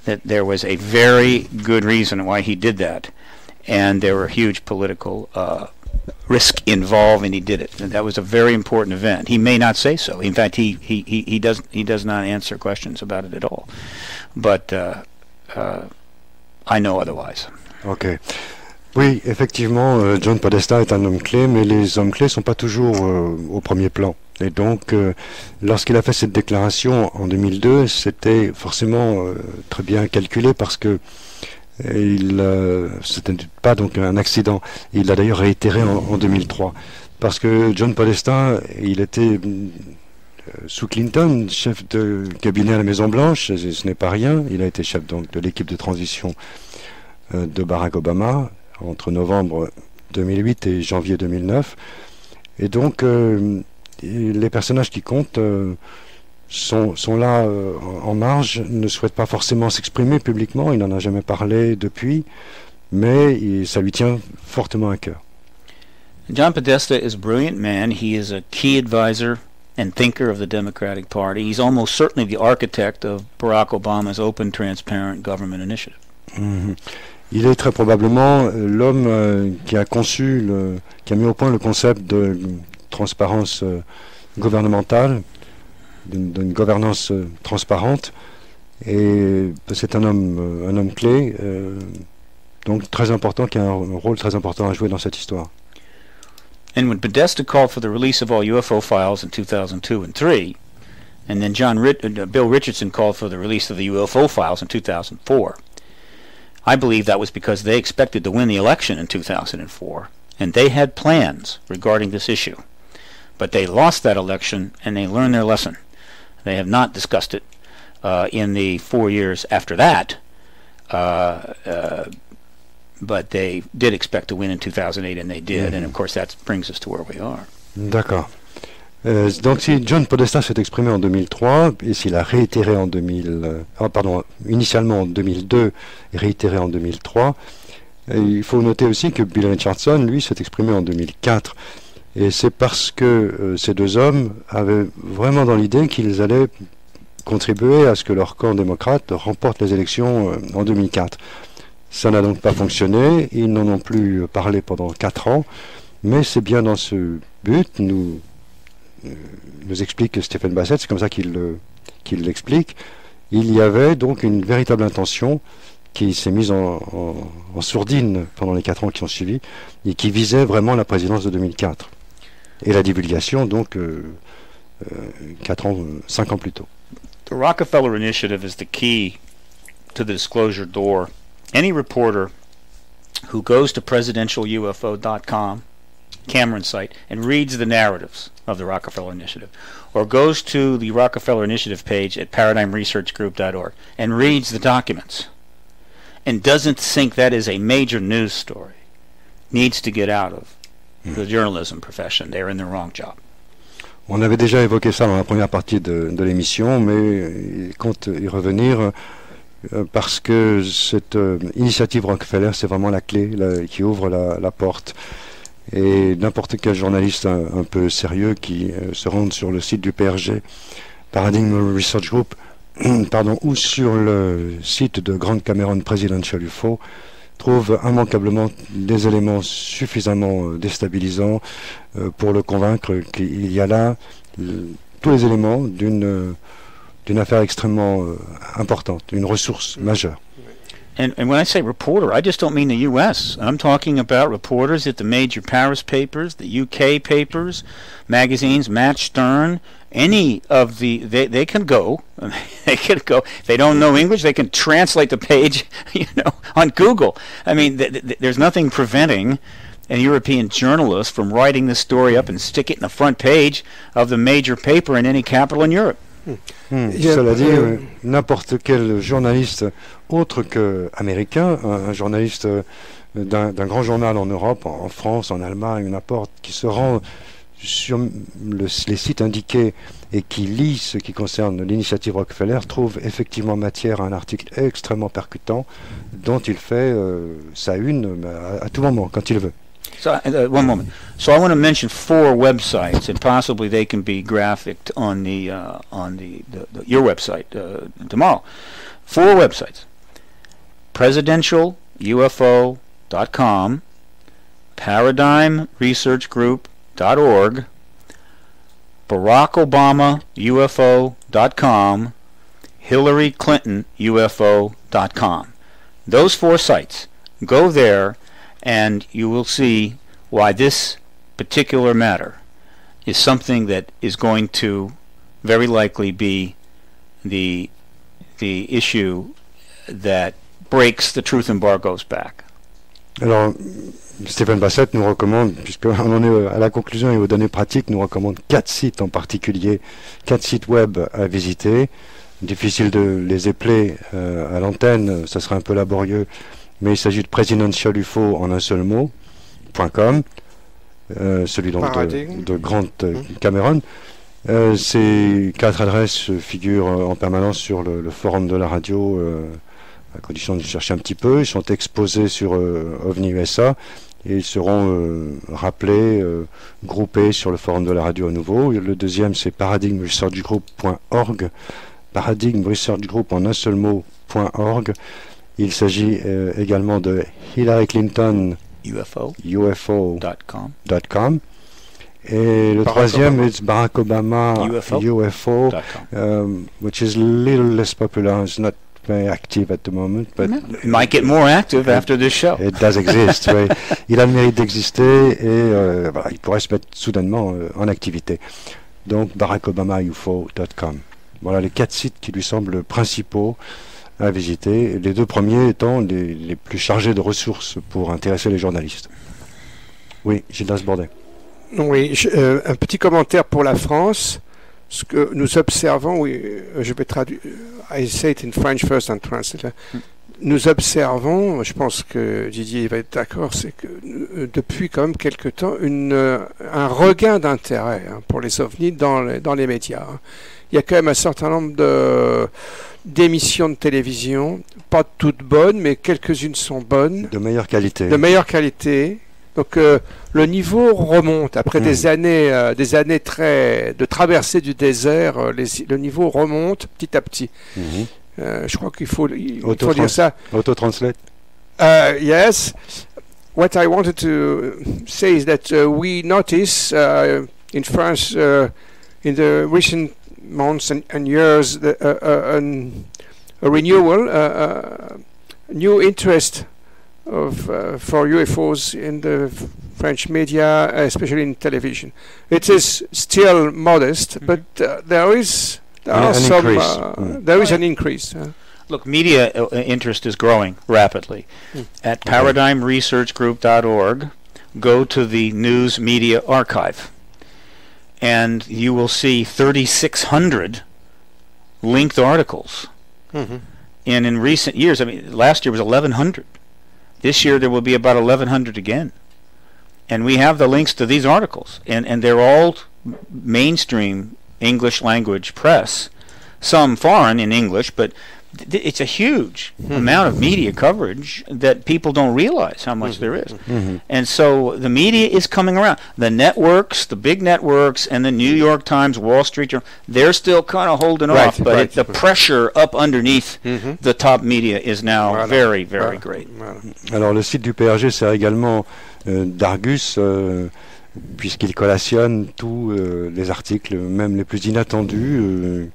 that there was a very good reason why he did that. and there were huge political risk involved, and he did it. And that was a very important event. He may not say so. In fact, he does not answer questions about it at all. But I know otherwise. Ok. Oui, effectivement, John Podesta est un homme clé, mais les hommes clés ne sont pas toujours au premier plan. Et donc, lorsqu'il a fait cette déclaration en 2002, c'était forcément très bien calculé parce que c'était pas donc un accident. Il l'a d'ailleurs réitéré en 2003. Parce que John Podesta, il était sous Clinton, chef de cabinet à la Maison-Blanche, ce n'est pas rien. Il a été chef donc de l'équipe de transition de Barack Obama entre novembre 2008 et janvier 2009. Et donc, les personnages qui comptent sont là en marge, ne souhaitent pas forcément s'exprimer publiquement. Il n'en a jamais parlé depuis, mais ça lui tient fortement à cœur. John Podesta is a brilliant man. He is a key advisor and thinker of the Democratic Party. He's almost certainly the architect of Barack Obama's open, transparent government initiative. Mm-hmm. Il est très probablement l'homme qui a conçu, qui a mis au point le concept de transparence gouvernementale, d'une gouvernance transparente, et c'est un homme clé, donc très important, qui a un rôle très important à jouer dans cette histoire. And when Podesta called for the release of all UFO files in 2002 and 3, and then Bill Richardson called for the release of the UFO files in 2004, I believe that was because they expected to win the election in 2004, and they had plans regarding this issue. But they lost that election, and they learned their lesson. They have not discussed it in the 4 years after that, but they did expect to win in 2008, and they did, and of course that brings us to where we are. D'accord. Donc si John Podesta s'est exprimé en 2003, et s'il a réitéré initialement en 2002 et réitéré en 2003, il faut noter aussi que Bill Richardson, lui, s'est exprimé en 2004. Et c'est parce que ces deux hommes avaient vraiment dans l'idée qu'ils allaient contribuer à ce que leur camp démocrate remporte les élections en 2004. Ça n'a donc pas fonctionné, ils n'en ont plus parlé pendant 4 ans, mais c'est bien dans ce but, nous explique Stephen Bassett, c'est comme ça qu'il l'explique, il y avait donc une véritable intention qui s'est mise en sourdine pendant les 4 ans qui ont suivi, et qui visait vraiment la présidence de 2004. Et la divulgation, donc, 5 ans plus tôt. The Rockefeller Initiative is the key to the disclosure door. Any reporter who goes to presidentialufo.com, Cameron site, and reads the narratives of the Rockefeller Initiative, or goes to the Rockefeller Initiative page at paradigmresearchgroup.org and reads the documents and doesn't think that is a major news story, needs to get out of the journalism profession. They're in the wrong job. On avait déjà évoqué ça dans la première partie de l'émission, mais il compte y revenir parce que cette initiative Rockefeller, c'est vraiment la clé qui ouvre la porte. Et n'importe quel journaliste un peu sérieux qui se rende sur le site du PRG, Paradigm Research Group, ou sur le site de Grant Cameron Presidential UFO, trouve immanquablement des éléments suffisamment déstabilisants pour le convaincre qu'il y a là tous les éléments d'une affaire extrêmement importante, une ressource majeure. And when I say reporter, I just don't mean the U.S. I'm talking about reporters at the major Paris papers, the UK papers, magazines, Matt Stern, any of they can go. They can go. If they don't know English, they can translate the page, on Google. I mean, there's nothing preventing a European journalist from writing this story up and stick it in the front page of the major paper in any capital in Europe. Cela dit, n'importe quel journaliste autre qu'américain, un journaliste d'un grand journal en Europe, en France, en Allemagne, n'importe, qui se rend sur les sites indiqués et qui lit ce qui concerne l'initiative Rockefeller, trouve effectivement matière à un article extrêmement percutant dont il fait sa une à tout moment, quand il veut. So, one moment. So I want to mention 4 websites, and possibly they can be graphicked on your website tomorrow. 4 websites: presidentialufo.com, paradigmresearchgroup.com, paradigmresearchgroup.org, BarackObamaUFO.com, HillaryClintonUFO.com. Those 4 sites. Go there and you will see why this particular matter is something that is going to very likely be the issue that breaks the truth embargoes back. Alors, Stephen Bassett nous recommande, puisqu'on en est à la conclusion et aux données pratiques, nous recommande 4 sites en particulier, 4 sites web à visiter. Difficile de les épeler à l'antenne, ça serait un peu laborieux, mais il s'agit de Presidential UFO en un seul mot, .com, celui donc de Grant Cameron. Ces 4 adresses figurent en permanence sur le forum de la radio, à condition de chercher un petit peu. Ils sont exposés sur OVNI USA et ils seront rappelés, groupés sur le forum de la radio à nouveau. Le deuxième, c'est paradigmresearchgroup.org, paradigmresearchgroup en un seul mot.org. Il s'agit également de Hillary Clinton UFO.com. Et le troisième est Barack Obama UFO, which is a little less popular. It's not very active at the moment, but it might get more active after this show. It does exist. Oui. Il a le mérite d'exister et voilà, il pourrait se mettre soudainement en activité. Donc BarackObamaUFO.com. Voilà les 4 sites qui lui semblent principaux à visiter. Les 2 premiers étant les plus chargés de ressources pour intéresser les journalistes. Oui, Gildas Bordet. Oui, un petit commentaire pour la France. Ce que nous observons, oui, je vais traduire. I say it in French first and translate. Nous observons, je pense que Didier va être d'accord, c'est que depuis quand même quelque temps, un regain d'intérêt pour les ovnis dans les médias. Il y a quand même un certain nombre d'émissions de télévision, pas toutes bonnes, mais quelques-unes sont bonnes. De meilleure qualité. De meilleure qualité. Donc le niveau remonte après des années de traversée du désert. Le niveau remonte petit à petit. Je crois qu'il faut dire ça. Auto-translate. Yes. What I wanted to say is that we notice in France in the recent months and years a renewal, new interest for UFOs in the French media, especially in television. It is still modest, but there is an increase. Look, media interest is growing rapidly. At paradigmresearchgroup.org, go to the News Media Archive, and you will see 3,600 linked articles. And in recent years, I mean, last year was 1,100. This year there will be about 1,100 again. And we have the links to these articles. And they're all mainstream English language press, some foreign in English, but it's a huge amount of media coverage that people don't realize how much there is. And so the media is coming around. The networks, the big networks, and the New York Times, Wall Street Journal, they're still kind of holding off, but the pressure up underneath the top media is now very, very great. Alors le site du PRG sert également d'Argus, puisqu'il collationne tous les articles, même les plus inattendus,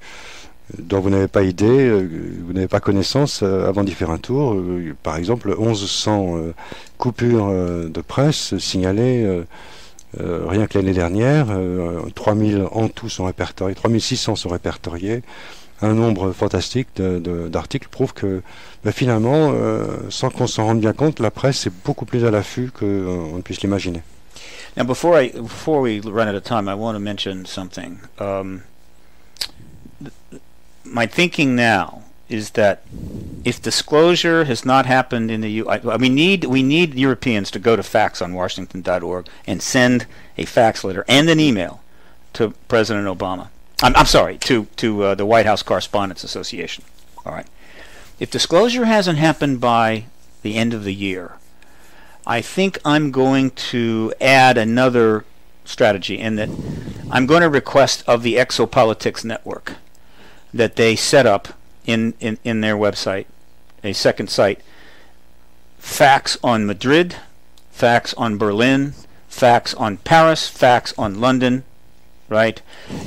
dont vous n'avez pas idée, vous n'avez pas connaissance avant d'y faire un tour. Par exemple, 1100 coupures de presse signalées rien que l'année dernière. 3000 en tout sont répertoriés, 3600 sont répertoriés. Un nombre fantastique d'articles prouve que finalement, sans qu'on s'en rende bien compte, la presse est beaucoup plus à l'affût qu'on ne puisse l'imaginer. Now, before we run out of time, I want to mention something. My thinking now is that if disclosure has not happened in the U.S., we need Europeans to go to faxonwashington.org and send a fax letter and an email to President Obama. I'm sorry, to the White House Correspondents Association. All right. If disclosure hasn't happened by the end of the year, I think I'm going to add another strategy in that I'm going to request of the Exopolitics Network that they set up in their website, a second site, facts on Madrid, facts on Berlin, facts on Paris, facts on London, right?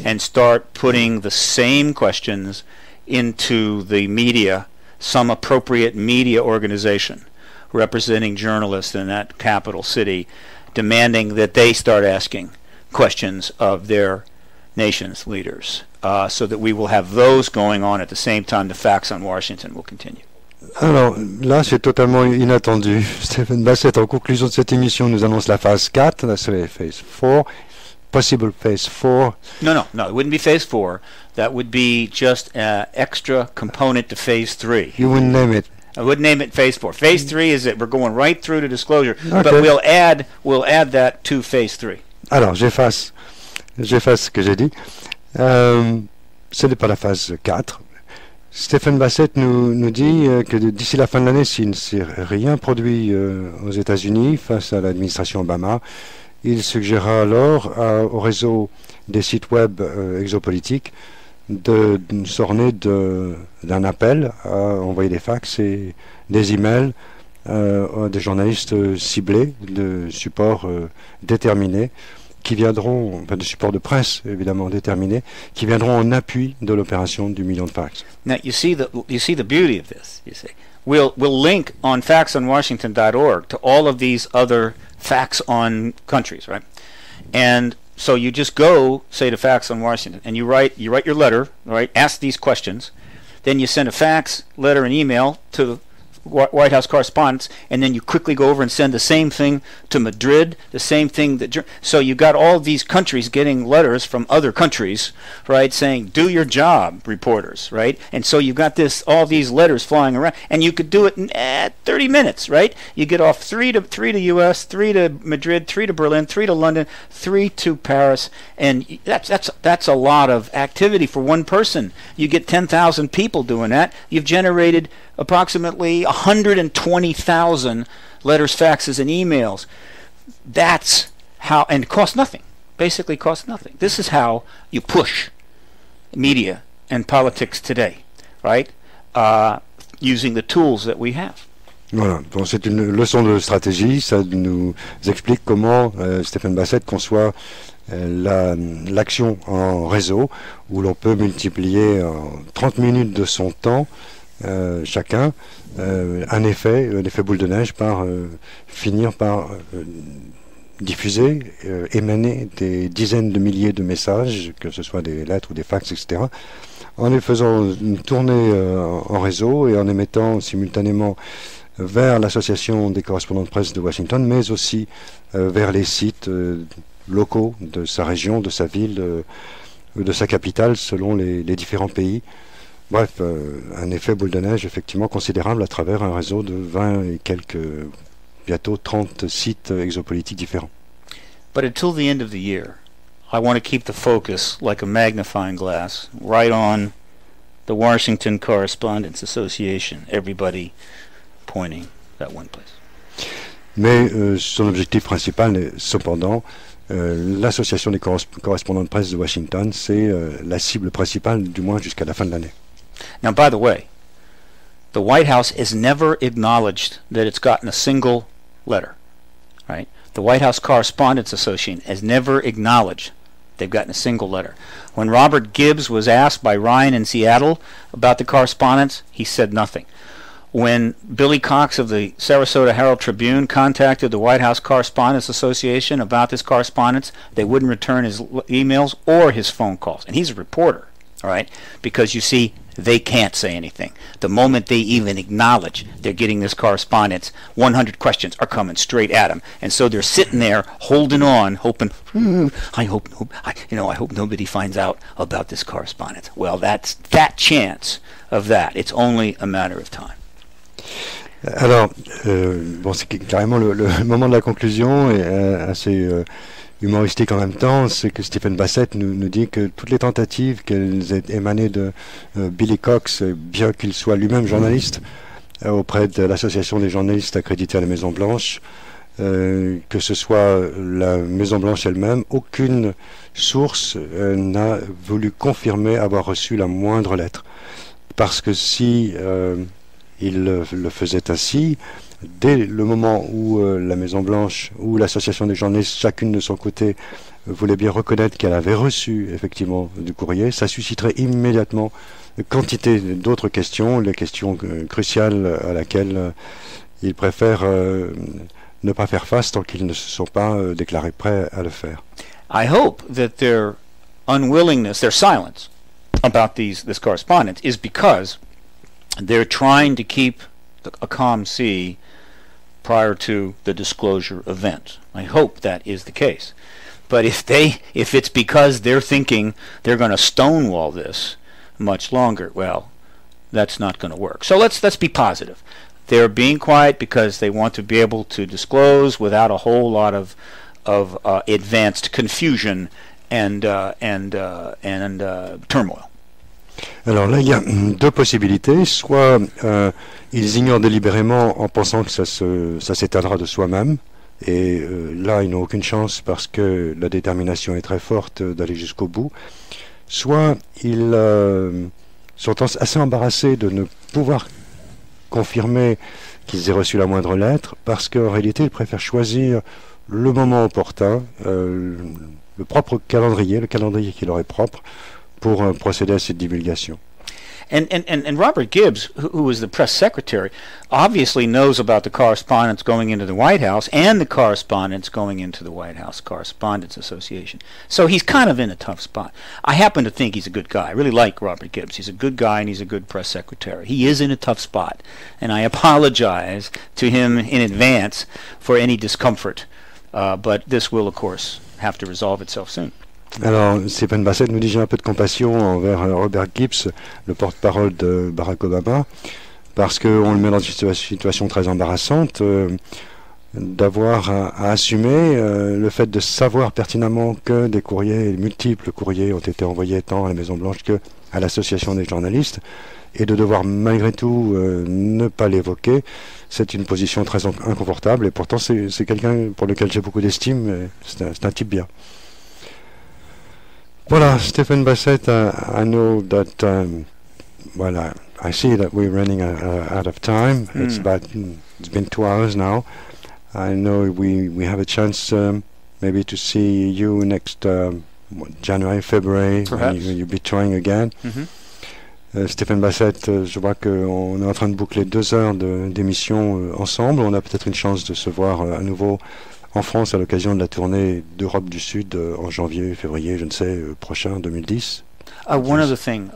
And start putting the same questions into the media, some appropriate media organization representing journalists in that capital city, demanding that they start asking questions of their nation's leaders, so that we will have those going on at the same time the facts on Washington will continue. Alors là, c'est totalement inattendu. Stephen Bassett, en conclusion de cette émission, nous annonce la phase 4, la phase 4, possible phase 4. No, it wouldn't be phase 4. That would be just an extra component to phase 3. You wouldn't name it. I would name it phase 4. Phase 3 is that we're going right through to disclosure, Okay. but we'll add that to phase 3. Alors, j'efface ce que j'ai dit. Ce n'est pas la phase 4. Stephen Bassett nous dit que d'ici la fin de l'année, s'il ne s'est rien produit aux États-Unis face à l'administration Obama, il suggérera alors au réseau des sites web exopolitiques de s'orner d'un appel à envoyer des fax et des emails à des journalistes ciblés de supports déterminés, qui viendront, enfin de support de presse évidemment déterminés, qui viendront en appui de l'opération du million de fax. Now you see the beauty of this. You see, we'll link on factsonwashington.org to all of these other facts on countries, right? And so you just go, say, to Facts on Washington, and you write your letter, right? Ask these questions, then you send a fax, letter, and email to White House correspondents, and then you quickly go over and send the same thing to Madrid, the same thing that. So you got all these countries getting letters from other countries, right, saying "Do your job, reporters," right? And so you got all these letters flying around, and you could do it in 30 minutes, right? You get off three to U.S., 3 to Madrid, 3 to Berlin, 3 to London, 3 to Paris, and that's a lot of activity for one person. You get 10,000 people doing that. You've generated approximately 120,000 letters, faxes, and emails. That's how, and it costs nothing. Basically costs nothing. This is how you push media and politics today, right? Using the tools that we have. Voilà, donc c'est une leçon de stratégie, ça nous explique comment Stephen Bassett conçoit l'action en réseau, où l'on peut multiplier en 30 minutes de son temps chacun un effet boule de neige par finir par diffuser, émaner des dizaines de milliers de messages, que ce soit des lettres ou des fax, etc., en les faisant tourner en réseau et en émettant simultanément vers l'association des correspondants de presse de Washington, mais aussi vers les sites locaux de sa région, de sa ville, de sa capitale, selon les différents pays. Bref, un effet boule de neige effectivement considérable à travers un réseau de 20 et bientôt 30 sites exopolitiques différents. But until the end of the year, I want to keep the focus like a magnifying glass right on the Washington Correspondents Association, everybody pointing that one place. Mais son objectif principal est cependant l'association des correspondants de presse de Washington, c'est la cible principale, du moins jusqu'à la fin de l'année. Now, by the way, the White House has never acknowledged that it's gotten a single letter, right? The White House Correspondents Association has never acknowledged they've gotten a single letter. When Robert Gibbs was asked by Ryan in Seattle about the correspondence, he said nothing. When Billy Cox of the Sarasota Herald Tribune contacted the White House Correspondents Association about this correspondence, they wouldn't return his emails or his phone calls. And he's a reporter, all right? Because, you see, they can't say anything. The moment they even acknowledge they're getting this correspondence, 100 questions are coming straight at them. And so they're sitting there holding on, hoping, I hope nobody finds out about this correspondence. Well, that's that chance of that. It's only a matter of time. Alors, bon, c'est carrément le moment de la conclusion et assez humoristique en même temps, c'est que Stephen Bassett nous dit que toutes les tentatives qu'elles aient émané de Billy Cox, bien qu'il soit lui-même journaliste, auprès de l'association des journalistes accrédités à la Maison-Blanche, que ce soit la Maison-Blanche elle-même, aucune source n'a voulu confirmer avoir reçu la moindre lettre. Parce que si il le faisait ainsi, dès le moment où la Maison-Blanche ou l'association des journalistes, chacune de son côté, voulait bien reconnaître qu'elle avait reçu effectivement du courrier, ça susciterait immédiatement quantité d'autres questions, les questions cruciales à laquelle ils préfèrent ne pas faire face tant qu'ils ne se sont pas déclarés prêts à le faire. I hope that their unwillingness, their silence about this correspondence is because they're trying to keep a calm sea prior to the disclosure event. I hope that is the case. But if it's because they're thinking they're going to stonewall this much longer, well, that's not going to work. So let's be positive. They're being quiet because they want to be able to disclose without a whole lot of advanced confusion and turmoil. Alors là, il y a deux possibilités. Soit ils ignorent délibérément en pensant que ça s'éteindra de soi-même. Et là, ils n'ont aucune chance parce que la détermination est très forte d'aller jusqu'au bout. Soit ils sont assez embarrassés de ne pouvoir confirmer qu'ils aient reçu la moindre lettre parce qu'en réalité, ils préfèrent choisir le moment opportun, le calendrier qui leur est propre pour procéder à cette divulgation. And Robert Gibbs, who is the press secretary, obviously knows about the correspondence going into the White House and the correspondence going into the White House Correspondents Association. So he's kind of in a tough spot. I happen to think he's a good guy. I really like Robert Gibbs. He's a good guy and he's a good press secretary. He is in a tough spot, and I apologize to him in advance for any discomfort. But this will, of course, have to resolve itself soon. Alors, Stephen Bassett nous dit: j'ai un peu de compassion envers Robert Gibbs, le porte-parole de Barack Obama, parce qu'on le met dans une situation très embarrassante d'avoir à assumer le fait de savoir pertinemment que des multiples courriers ont été envoyés tant à la Maison-Blanche que à l'Association des journalistes, et de devoir malgré tout ne pas l'évoquer. C'est une position très inconfortable, et pourtant c'est quelqu'un pour lequel j'ai beaucoup d'estime, c'est un type bien. Voilà, Stephen Bassett, I know that, I see that we're running out of time. It's been 2 hours now. I know we have a chance maybe to see you next January, February. Perhaps. You'll be trying again. Stephen Bassett, je vois qu'on est en train de boucler 2 heures d'émission ensemble. On a peut-être une chance de se voir à nouveau en France à l'occasion de la tournée d'Europe du Sud en janvier, février, je ne sais, prochain, 2010. One other thing.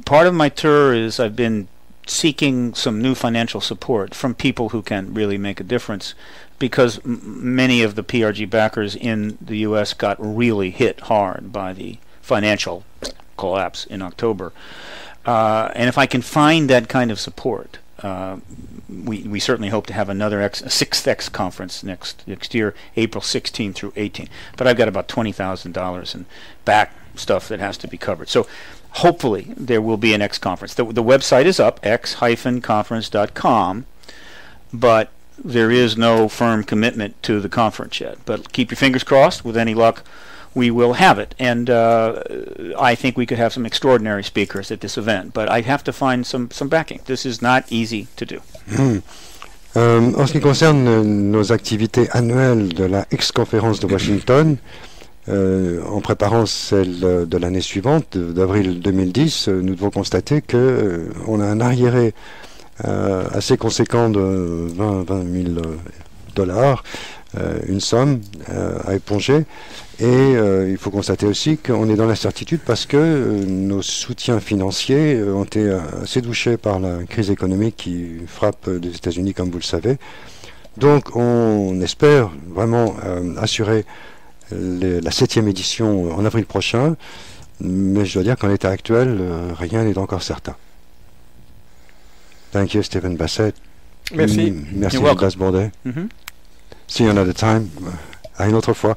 Part of my tour is I've been seeking some new financial support from people who can really make a difference, because many of the PRG backers in the U.S. got really hit hard by the financial collapse in October. And if I can find that kind of support, we certainly hope to have another sixth X conference next year, April 16 through 18. But I've got about $20,000 in back stuff that has to be covered. So hopefully there will be an X conference. The website is up, x-conference.com, but there is no firm commitment to the conference yet. But keep your fingers crossed. With any luck, we will have it. And I think we could have some extraordinary speakers at this event. But I have to find some backing. This is not easy to do. En ce qui concerne nos activités annuelles de la X-conférence de Washington, en préparant celle de l'année suivante, d'avril 2010, nous devons constater qu'on a un arriéré assez conséquent de 20 000 dollars, une somme à éponger. Et il faut constater aussi qu'on est dans l'incertitude parce que nos soutiens financiers ont été assez touchés par la crise économique qui frappe les États-Unis, comme vous le savez. Donc on espère vraiment assurer la 7e édition en avril prochain, mais je dois dire qu'en l'état actuel, rien n'est encore certain. Thank you, Stephen Bassett. Merci. Merci, Nicolas Bourdet. See you another time, à une autre fois.